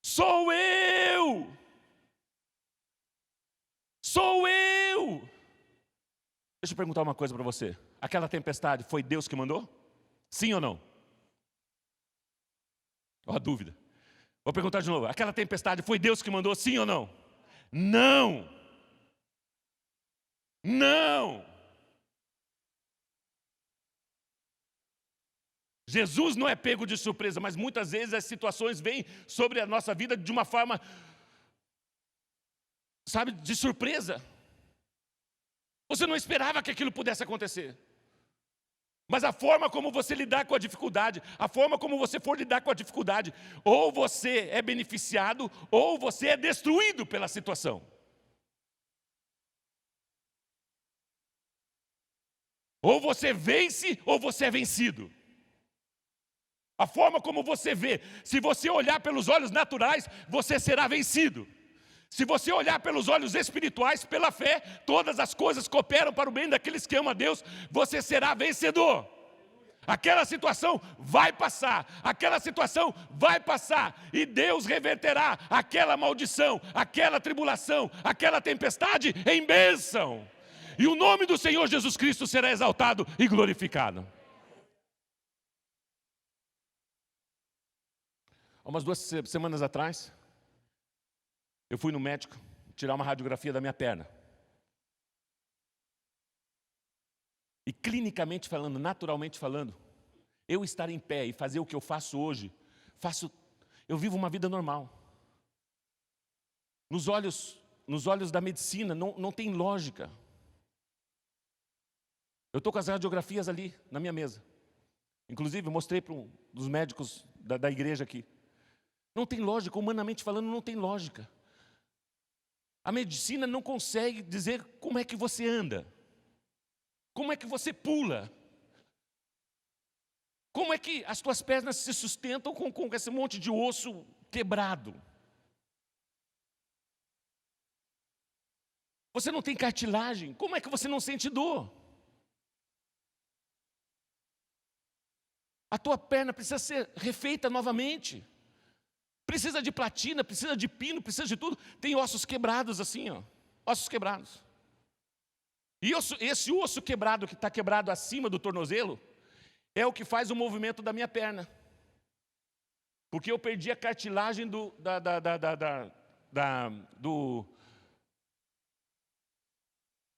Sou eu! Deixa eu perguntar uma coisa para você. Aquela tempestade foi Deus que mandou? Sim ou não? Ó a dúvida. Vou perguntar de novo. Aquela tempestade foi Deus que mandou? Sim ou não? Não! Jesus não é pego de surpresa, mas muitas vezes as situações vêm sobre a nossa vida de uma forma, sabe, de surpresa. Você não esperava que aquilo pudesse acontecer. Mas a forma como você lidar com a dificuldade, a forma como você for lidar com a dificuldade, ou você é beneficiado, ou você é destruído pela situação. Ou você vence, ou você é vencido. A forma como você vê, se você olhar pelos olhos naturais, você será vencido. Se você olhar pelos olhos espirituais, pela fé, todas as coisas cooperam para o bem daqueles que amam a Deus, você será vencedor. Aquela situação vai passar, e Deus reverterá aquela maldição, aquela tribulação, aquela tempestade em bênção. E o nome do Senhor Jesus Cristo será exaltado e glorificado. Há umas 2 semanas atrás, eu fui no médico tirar uma radiografia da minha perna. E clinicamente falando, naturalmente falando, eu estar em pé e fazer o que eu faço hoje, eu vivo uma vida normal. Nos olhos da medicina não tem lógica. Eu estou com as radiografias ali na minha mesa. Inclusive, eu mostrei para um dos médicos da igreja aqui. Não tem lógica, humanamente falando, não tem lógica. A medicina não consegue dizer como é que você anda, como é que você pula, como é que as tuas pernas se sustentam com esse monte de osso quebrado. Você não tem cartilagem, como é que você não sente dor? A tua perna precisa ser refeita novamente. Precisa de platina, precisa de pino, precisa de tudo. Tem ossos quebrados assim, ó. Ossos quebrados. E esse osso quebrado, que está quebrado acima do tornozelo, é o que faz o movimento da minha perna. Porque eu perdi a cartilagem do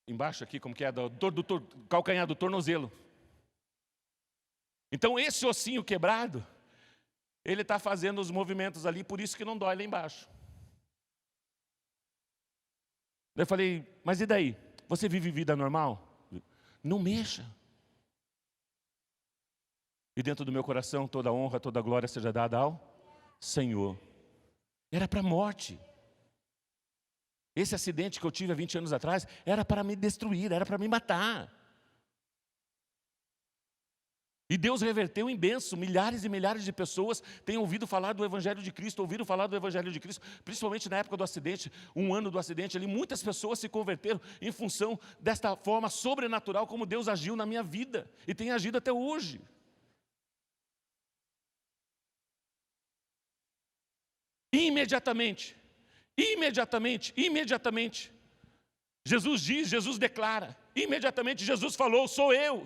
embaixo aqui, como que é? Do calcanhar, do tornozelo. Então esse ossinho quebrado, ele está fazendo os movimentos ali, por isso que não dói lá embaixo. Daí eu falei, mas e daí? Você vive vida normal? Não mexa. E dentro do meu coração, toda honra, toda glória seja dada ao Senhor. Era para a morte. Esse acidente que eu tive há 20 anos atrás era para me destruir, era para me matar. E Deus reverteu em bênção. Milhares e milhares de pessoas têm ouvido falar do Evangelho de Cristo, ouviram falar do Evangelho de Cristo, principalmente na época do acidente, um ano do acidente ali, muitas pessoas se converteram em função desta forma sobrenatural como Deus agiu na minha vida e tem agido até hoje. Imediatamente, Jesus diz, Jesus declara, imediatamente Jesus falou, sou eu.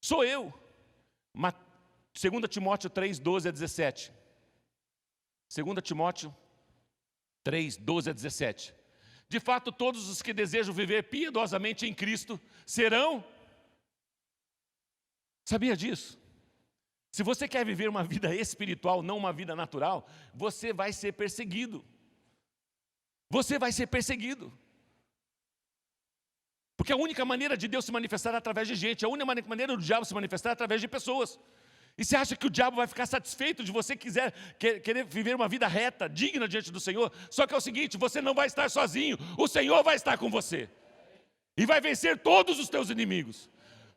2 Timóteo 3, 12 a 17. 2 Timóteo 3, 12 a 17. De fato, todos os que desejam viver piedosamente em Cristo serão... Sabia disso? Se você quer viver uma vida espiritual, não uma vida natural, você vai ser perseguido. Você vai ser perseguido. Porque a única maneira de Deus se manifestar é através de gente. A única maneira do diabo se manifestar é através de pessoas. E você acha que o diabo vai ficar satisfeito de você querer viver uma vida reta, digna diante do Senhor? Só que é o seguinte, você não vai estar sozinho. O Senhor vai estar com você. E vai vencer todos os teus inimigos.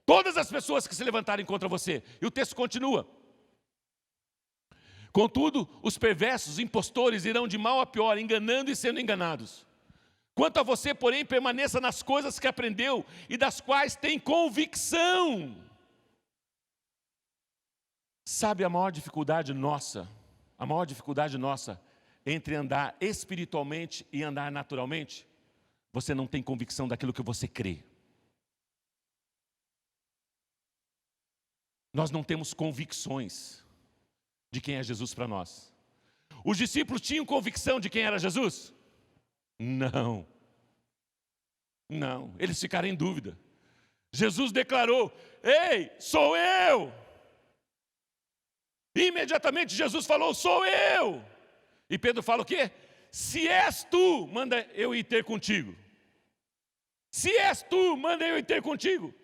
Todas as pessoas que se levantarem contra você. E o texto continua. Contudo, os perversos, impostores, irão de mal a pior, enganando e sendo enganados. Quanto a você, porém, permaneça nas coisas que aprendeu e das quais tem convicção. Sabe a maior dificuldade nossa? A maior dificuldade nossa entre andar espiritualmente e andar naturalmente? Você não tem convicção daquilo que você crê. Nós não temos convicções de quem é Jesus para nós. Os discípulos tinham convicção de quem era Jesus? Não. Eles ficaram em dúvida. Jesus declarou, ei, sou eu. Imediatamente Jesus falou, sou eu. E Pedro fala o quê? Se és tu, manda eu ir ter contigo. Se és tu, manda eu ir ter contigo.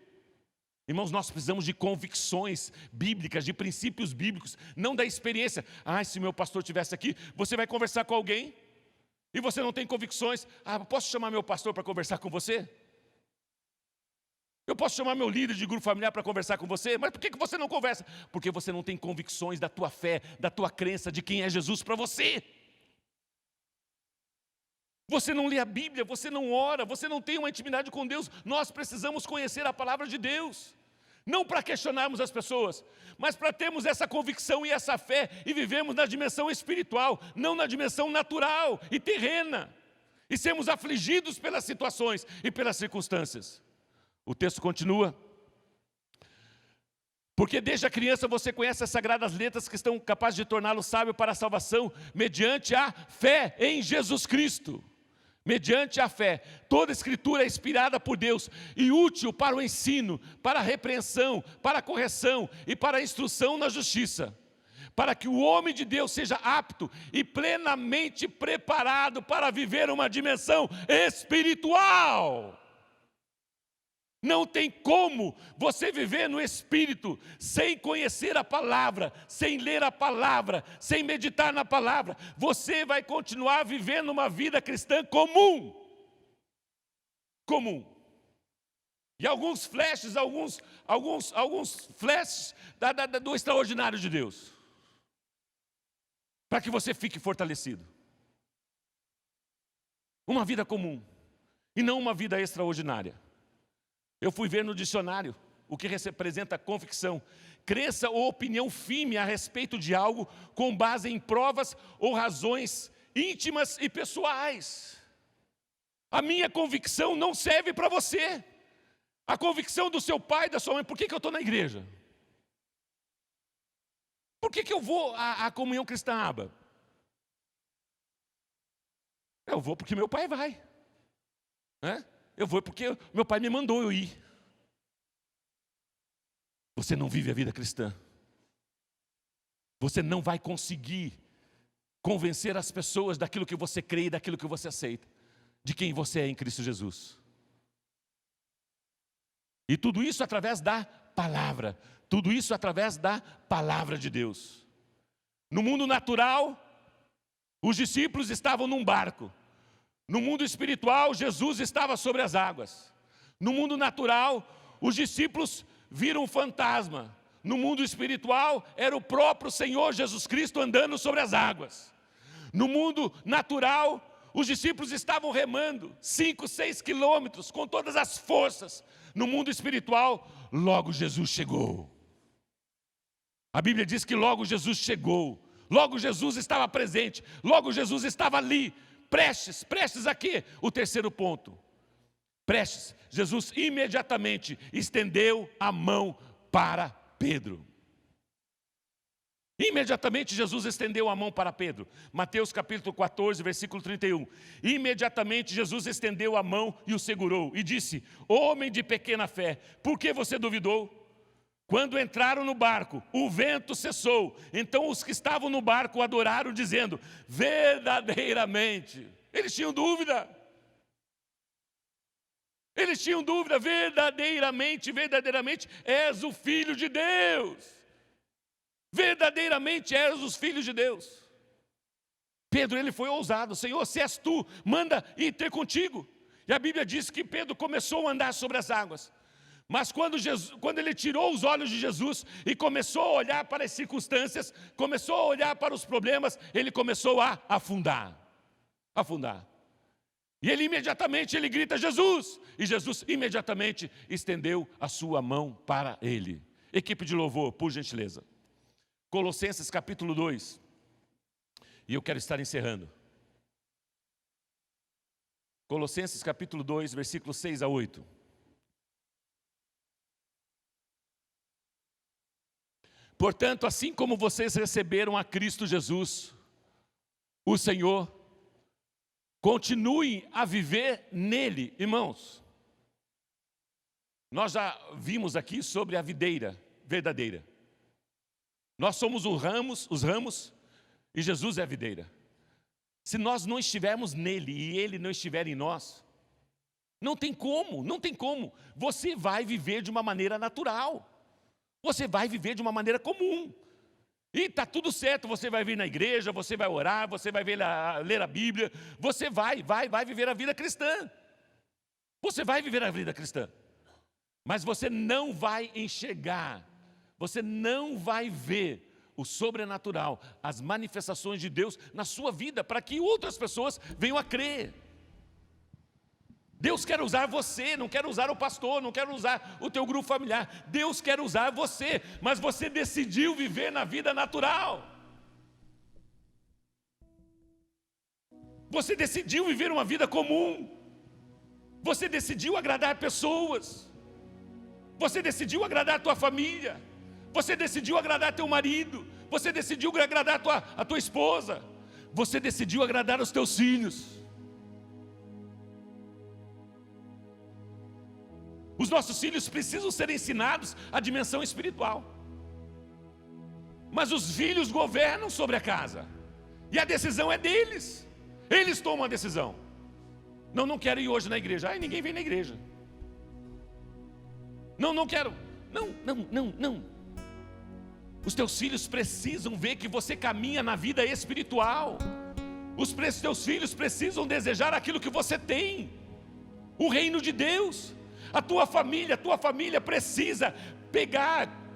Irmãos, nós precisamos de convicções bíblicas, de princípios bíblicos, não da experiência. Se meu pastor estivesse aqui, você vai conversar com alguém e você não tem convicções. Posso chamar meu pastor para conversar com você? Eu posso chamar meu líder de grupo familiar para conversar com você? Mas por que você não conversa? Porque você não tem convicções da tua fé, da tua crença, de quem é Jesus para você. Você não lê a Bíblia, você não ora, você não tem uma intimidade com Deus. Nós precisamos conhecer a palavra de Deus. Não para questionarmos as pessoas, mas para termos essa convicção e essa fé e vivemos na dimensão espiritual, não na dimensão natural e terrena. E sermos afligidos pelas situações e pelas circunstâncias. O texto continua. Porque desde a criança você conhece as sagradas letras que estão capazes de torná-lo sábio para a salvação, mediante a fé em Jesus Cristo. Mediante a fé, toda escritura é inspirada por Deus e útil para o ensino, para a repreensão, para a correção e para a instrução na justiça, para que o homem de Deus seja apto e plenamente preparado para viver uma dimensão espiritual. Não tem como você viver no Espírito sem conhecer a palavra, sem ler a palavra, sem meditar na palavra. Você vai continuar vivendo uma vida cristã comum. E alguns flashes do extraordinário de Deus. Para que você fique fortalecido. Uma vida comum e não uma vida extraordinária. Eu fui ver no dicionário o que representa convicção. Crença ou opinião firme a respeito de algo com base em provas ou razões íntimas e pessoais. A minha convicção não serve para você. A convicção do seu pai, da sua mãe. Por que eu estou na igreja? Por que eu vou à comunhão cristã aba? Eu vou porque meu pai vai. Eu vou porque meu pai me mandou eu ir. Você não vive a vida cristã. Você não vai conseguir convencer as pessoas daquilo que você crê e daquilo que você aceita, de quem você é em Cristo Jesus. E tudo isso através da palavra. Tudo isso através da palavra de Deus. No mundo natural, os discípulos estavam num barco. No mundo espiritual, Jesus estava sobre as águas. No mundo natural, os discípulos viram um fantasma. No mundo espiritual, era o próprio Senhor Jesus Cristo andando sobre as águas. No mundo natural, os discípulos estavam remando 5, 6 quilômetros com todas as forças. No mundo espiritual, logo Jesus chegou. A Bíblia diz que logo Jesus chegou. Logo Jesus estava presente. Logo Jesus estava ali. Prestes aqui. O terceiro ponto. Prestes. Jesus imediatamente estendeu a mão para Pedro. Imediatamente Jesus estendeu a mão para Pedro. Mateus capítulo 14, versículo 31. Imediatamente Jesus estendeu a mão e o segurou e disse: homem de pequena fé, por que você duvidou? Quando entraram no barco, o vento cessou. Então os que estavam no barco adoraram, dizendo: verdadeiramente. Eles tinham dúvida. Eles tinham dúvida. Verdadeiramente és o Filho de Deus. Verdadeiramente és os filhos de Deus. Pedro, ele foi ousado. Senhor, se és tu, manda ir ter contigo. E a Bíblia diz que Pedro começou a andar sobre as águas. Mas quando ele tirou os olhos de Jesus e começou a olhar para as circunstâncias, começou a olhar para os problemas, ele começou a afundar. E ele imediatamente grita: Jesus! E Jesus imediatamente estendeu a sua mão para ele. Equipe de louvor, por gentileza. Colossenses capítulo 2. E eu quero estar encerrando. Colossenses capítulo 2, versículos 6 a 8. Portanto, assim como vocês receberam a Cristo Jesus, o Senhor, continuem a viver nele. Irmãos, nós já vimos aqui sobre a videira verdadeira. Nós somos os ramos, e Jesus é a videira. Se nós não estivermos nele e ele não estiver em nós, não tem como. Você vai viver de uma maneira natural. Você vai viver de uma maneira comum. E está tudo certo, você vai vir na igreja, você vai orar, você vai ler a Bíblia, você vai viver a vida cristã. Você vai viver a vida cristã. Mas você não vai enxergar, você não vai ver o sobrenatural, as manifestações de Deus na sua vida, para que outras pessoas venham a crer. Deus quer usar você, não quer usar o pastor, não quer usar o teu grupo familiar. Deus quer usar você, mas você decidiu viver na vida natural. Você decidiu viver uma vida comum. Você decidiu agradar pessoas. Você decidiu agradar a tua família. Você decidiu agradar teu marido. Você decidiu agradar a tua esposa. Você decidiu agradar os teus filhos. Os nossos filhos precisam ser ensinados a dimensão espiritual. Mas os filhos governam sobre a casa. E a decisão é deles. Eles tomam a decisão. Não quero ir hoje na igreja. Ai, ninguém vem na igreja. Não quero. Não. Os teus filhos precisam ver que você caminha na vida espiritual. Os teus filhos precisam desejar aquilo que você tem. O reino de Deus. A tua família precisa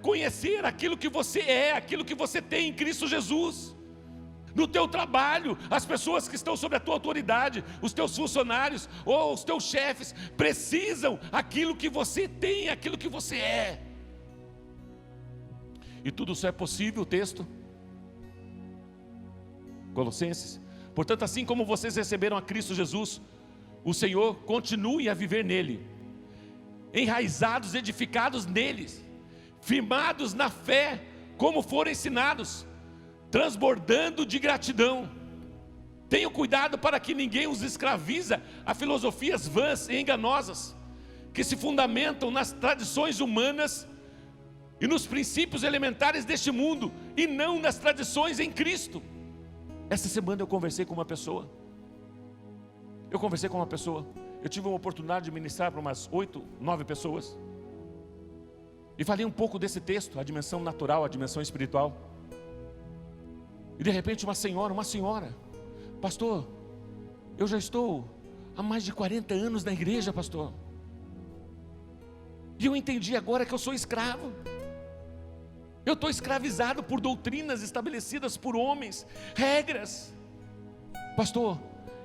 conhecer aquilo que você é, aquilo que você tem em Cristo Jesus. No teu trabalho, as pessoas que estão sob a tua autoridade, os teus funcionários ou os teus chefes, precisam aquilo que você tem, aquilo que você é. E tudo isso é possível, o texto. Colossenses. Portanto, assim como vocês receberam a Cristo Jesus, o Senhor, continue a viver nele. Enraizados, edificados neles, firmados na fé, como foram ensinados, transbordando de gratidão. Tenham cuidado para que ninguém os escraviza a filosofias vãs e enganosas, que se fundamentam nas tradições humanas e nos princípios elementares deste mundo, e não nas tradições em Cristo. Essa semana eu conversei com uma pessoa. Eu tive uma oportunidade de ministrar para umas 8, 9 pessoas. E falei um pouco desse texto, a dimensão natural, a dimensão espiritual. E de repente uma senhora, pastor, eu já estou há mais de 40 anos na igreja, pastor. E eu entendi agora que eu sou escravo. Eu estou escravizado por doutrinas estabelecidas por homens, regras. Pastor,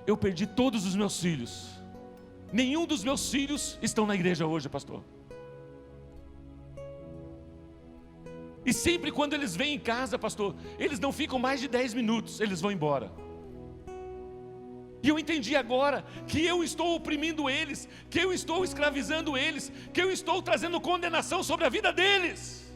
eu perdi todos os meus filhos. Nenhum dos meus filhos estão na igreja hoje, pastor. E sempre quando eles vêm em casa, pastor, eles não ficam mais de 10 minutos, eles vão embora. E eu entendi agora que eu estou oprimindo eles, que eu estou escravizando eles, que eu estou trazendo condenação sobre a vida deles.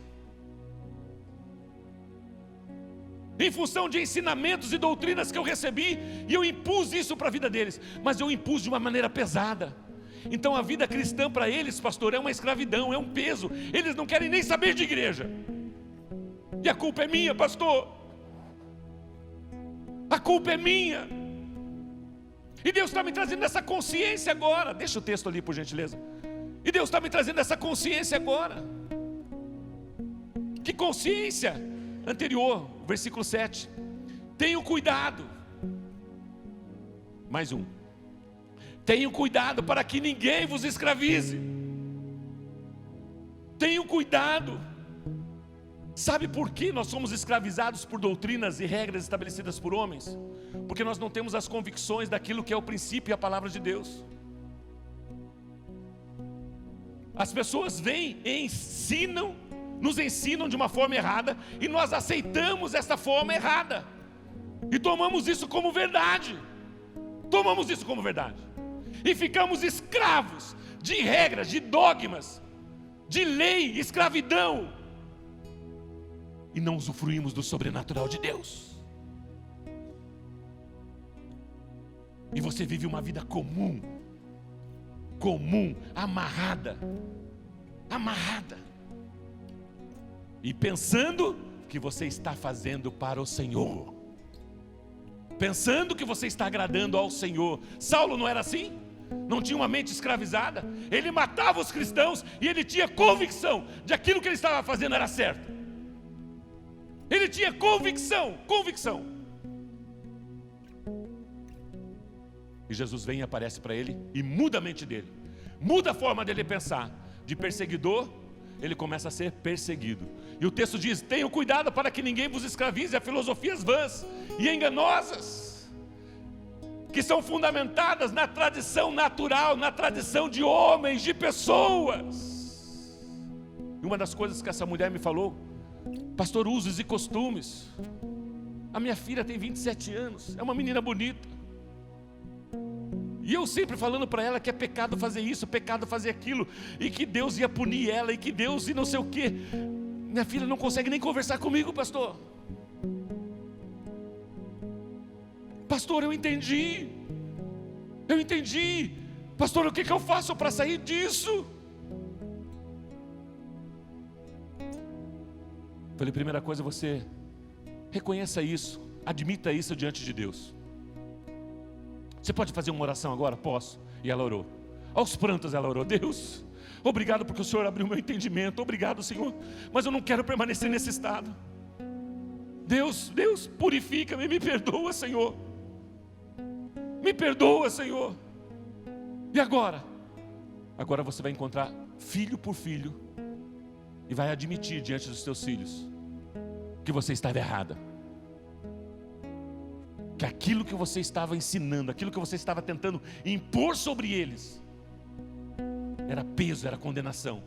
Em função de ensinamentos e doutrinas que eu recebi, e eu impus isso para a vida deles, mas eu impus de uma maneira pesada. Então a vida cristã para eles, pastor, é uma escravidão, é um peso. Eles não querem nem saber de igreja. E a culpa é minha, pastor. A culpa é minha. E Deus está me trazendo essa consciência agora. Deixa o texto ali, por gentileza. E Deus está me trazendo essa consciência agora. Que consciência? Anterior, versículo 7. Tenham cuidado. Mais um. Tenham cuidado para que ninguém vos escravize. Tenham cuidado. Sabe por que nós somos escravizados por doutrinas e regras estabelecidas por homens? Porque nós não temos as convicções daquilo que é o princípio e a palavra de Deus. As pessoas vêm e nos ensinam de uma forma errada, e nós aceitamos essa forma errada, e tomamos isso como verdade. Tomamos isso como verdade. E ficamos escravos de regras, de dogmas, de lei, escravidão. E não usufruímos do sobrenatural de Deus. E você vive uma vida comum, amarrada, e pensando que você está fazendo para o Senhor, pensando que você está agradando ao Senhor. Saulo não era assim? Não tinha uma mente escravizada? Ele matava os cristãos e ele tinha convicção de aquilo que ele estava fazendo era certo. Ele tinha convicção. E Jesus vem e aparece para ele e muda a mente dele, muda a forma dele pensar. De perseguidor, ele começa a ser perseguido. E o texto diz: tenham cuidado para que ninguém vos escravize a filosofias vãs e enganosas, que são fundamentadas na tradição natural, na tradição de homens, de pessoas. E uma das coisas que essa mulher me falou: pastor, usos e costumes. A minha filha tem 27 anos, é uma menina bonita, e eu sempre falando para ela que é pecado fazer isso, pecado fazer aquilo, e que Deus ia punir ela, e que Deus e não sei o que. Minha filha não consegue nem conversar comigo, pastor. Pastor, eu entendi. Pastor, o que eu faço para sair disso? Falei, primeira coisa, você reconheça isso, admita isso diante de Deus. Você pode fazer uma oração agora? Posso. E ela orou. Aos prantos ela orou: Deus, obrigado porque o Senhor abriu meu entendimento. Obrigado, Senhor, mas eu não quero permanecer nesse estado. Deus, purifica-me, me perdoa, Senhor. Me perdoa, Senhor. E agora? Agora você vai encontrar filho por filho e vai admitir diante dos teus filhos que você estava errada, que aquilo que você estava ensinando, aquilo que você estava tentando impor sobre eles, era peso, era condenação.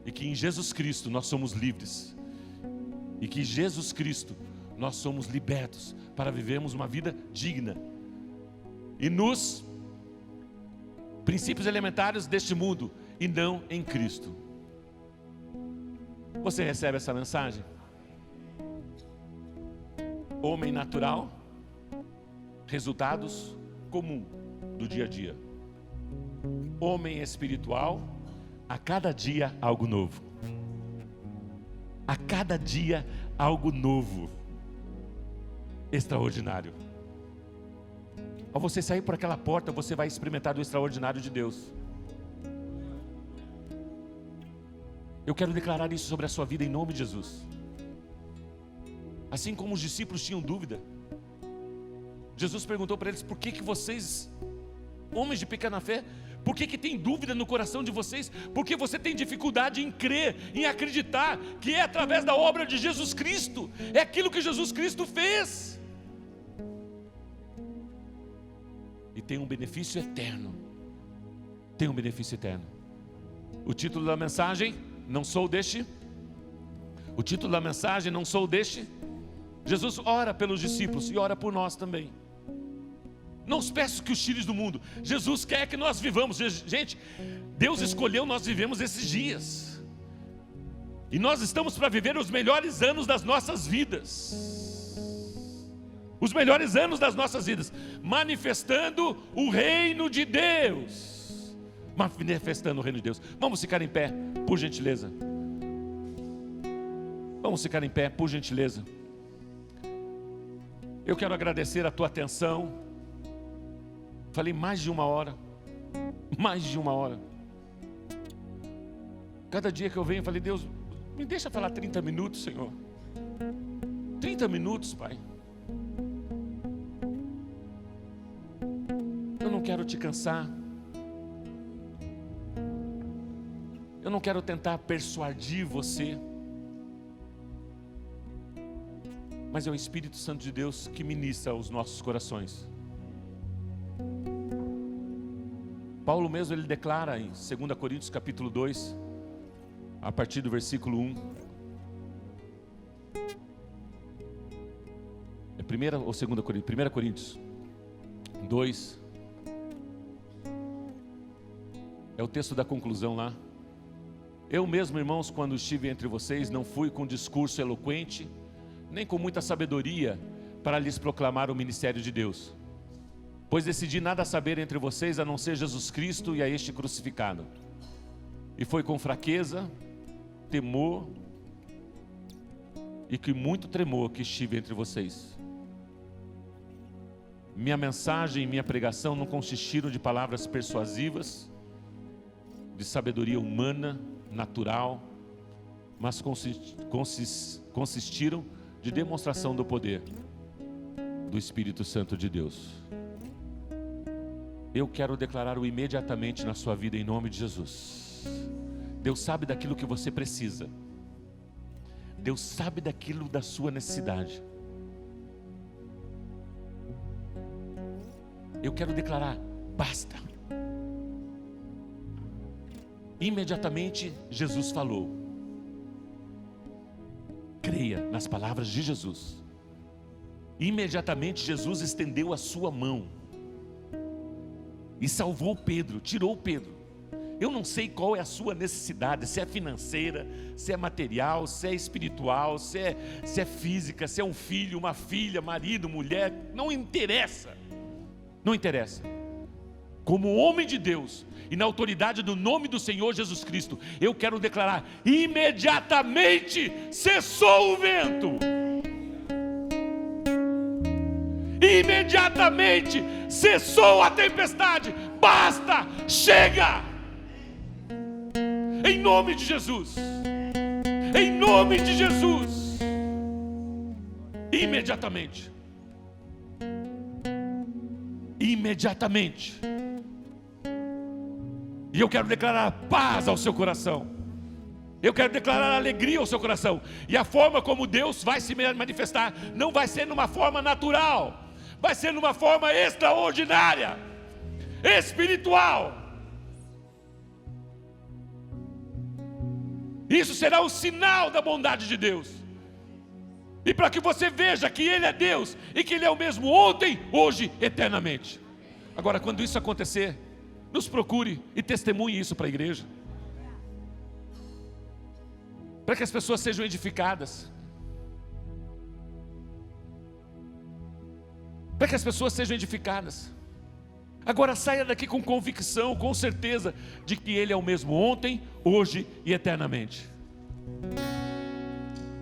E que em Jesus Cristo nós somos livres, e que em Jesus Cristo nós somos libertos para vivermos uma vida digna e nos princípios elementares deste mundo, e não em Cristo. Você recebe essa mensagem? Homem natural, resultados comum do dia a dia. Homem espiritual, a cada dia algo novo. A cada dia algo novo, extraordinário. Ao você sair por aquela porta, você vai experimentar do extraordinário de Deus. Eu quero declarar isso sobre a sua vida em nome de Jesus. Assim como os discípulos tinham dúvida, Jesus perguntou para eles: por que vocês, homens de pequena fé, por que tem dúvida no coração de vocês? Porque você tem dificuldade em crer, em acreditar que é através da obra de Jesus Cristo, é aquilo que Jesus Cristo fez. E tem um benefício eterno. Tem um benefício eterno. O título da mensagem: não sou deste. O título da mensagem: não sou deste. Jesus ora pelos discípulos e ora por nós também. Não os peço que os tires do mundo. Jesus quer que nós vivamos. Gente, Deus escolheu nós vivemos esses dias. E nós estamos para viver os melhores anos das nossas vidas. Os melhores anos das nossas vidas. Manifestando o reino de Deus. Manifestando o reino de Deus. Vamos ficar em pé, por gentileza. Vamos ficar em pé, por gentileza. Eu quero agradecer a tua atenção. Falei mais de uma hora. Mais de uma hora. Cada dia que eu venho, eu falei: Deus, me deixa falar 30 minutos, Senhor. 30 minutos, Pai. Eu não quero te cansar. Eu não quero tentar persuadir você. Mas é o Espírito Santo de Deus que ministra os nossos corações. Paulo mesmo, ele declara em 2 Coríntios capítulo 2, a partir do versículo 1. É 1 ou 2 Coríntios? 1 Coríntios 2. É o texto da conclusão lá. Eu mesmo, irmãos, quando estive entre vocês, não fui com discurso eloquente, nem com muita sabedoria, para lhes proclamar o ministério de Deus. Pois decidi nada saber entre vocês, a não ser Jesus Cristo e a este crucificado. E foi com fraqueza, temor e que muito tremor que estive entre vocês. Minha mensagem e minha pregação não consistiram de palavras persuasivas, de sabedoria humana, natural, mas consistiram de demonstração do poder do Espírito Santo de Deus. Eu quero declarar o imediatamente na sua vida em nome de Jesus. Deus sabe daquilo que você precisa. Deus sabe daquilo da sua necessidade. Eu quero declarar: basta. Imediatamente Jesus falou. Creia nas palavras de Jesus. Imediatamente Jesus estendeu a sua mão e salvou Pedro, tirou Pedro. Eu não sei qual é a sua necessidade, se é financeira, se é material, se é espiritual, se é física, se é um filho, uma filha, marido, mulher, não interessa. Não interessa. Como homem de Deus e na autoridade do nome do Senhor Jesus Cristo, eu quero declarar: imediatamente cessou o vento. Imediatamente cessou a tempestade. Basta, chega. Em nome de Jesus. Em nome de Jesus. Imediatamente. Imediatamente. E eu quero declarar paz ao seu coração. Eu quero declarar alegria ao seu coração. E a forma como Deus vai se manifestar não vai ser numa forma natural, vai ser numa forma extraordinária, espiritual. Isso será o sinal da bondade de Deus. E para que você veja que Ele é Deus e que Ele é o mesmo ontem, hoje, eternamente. Agora, quando isso acontecer, nos procure e testemunhe isso para a igreja. Para que as pessoas sejam edificadas. Para que as pessoas sejam edificadas. Agora saia daqui com convicção, com certeza, de que Ele é o mesmo ontem, hoje e eternamente.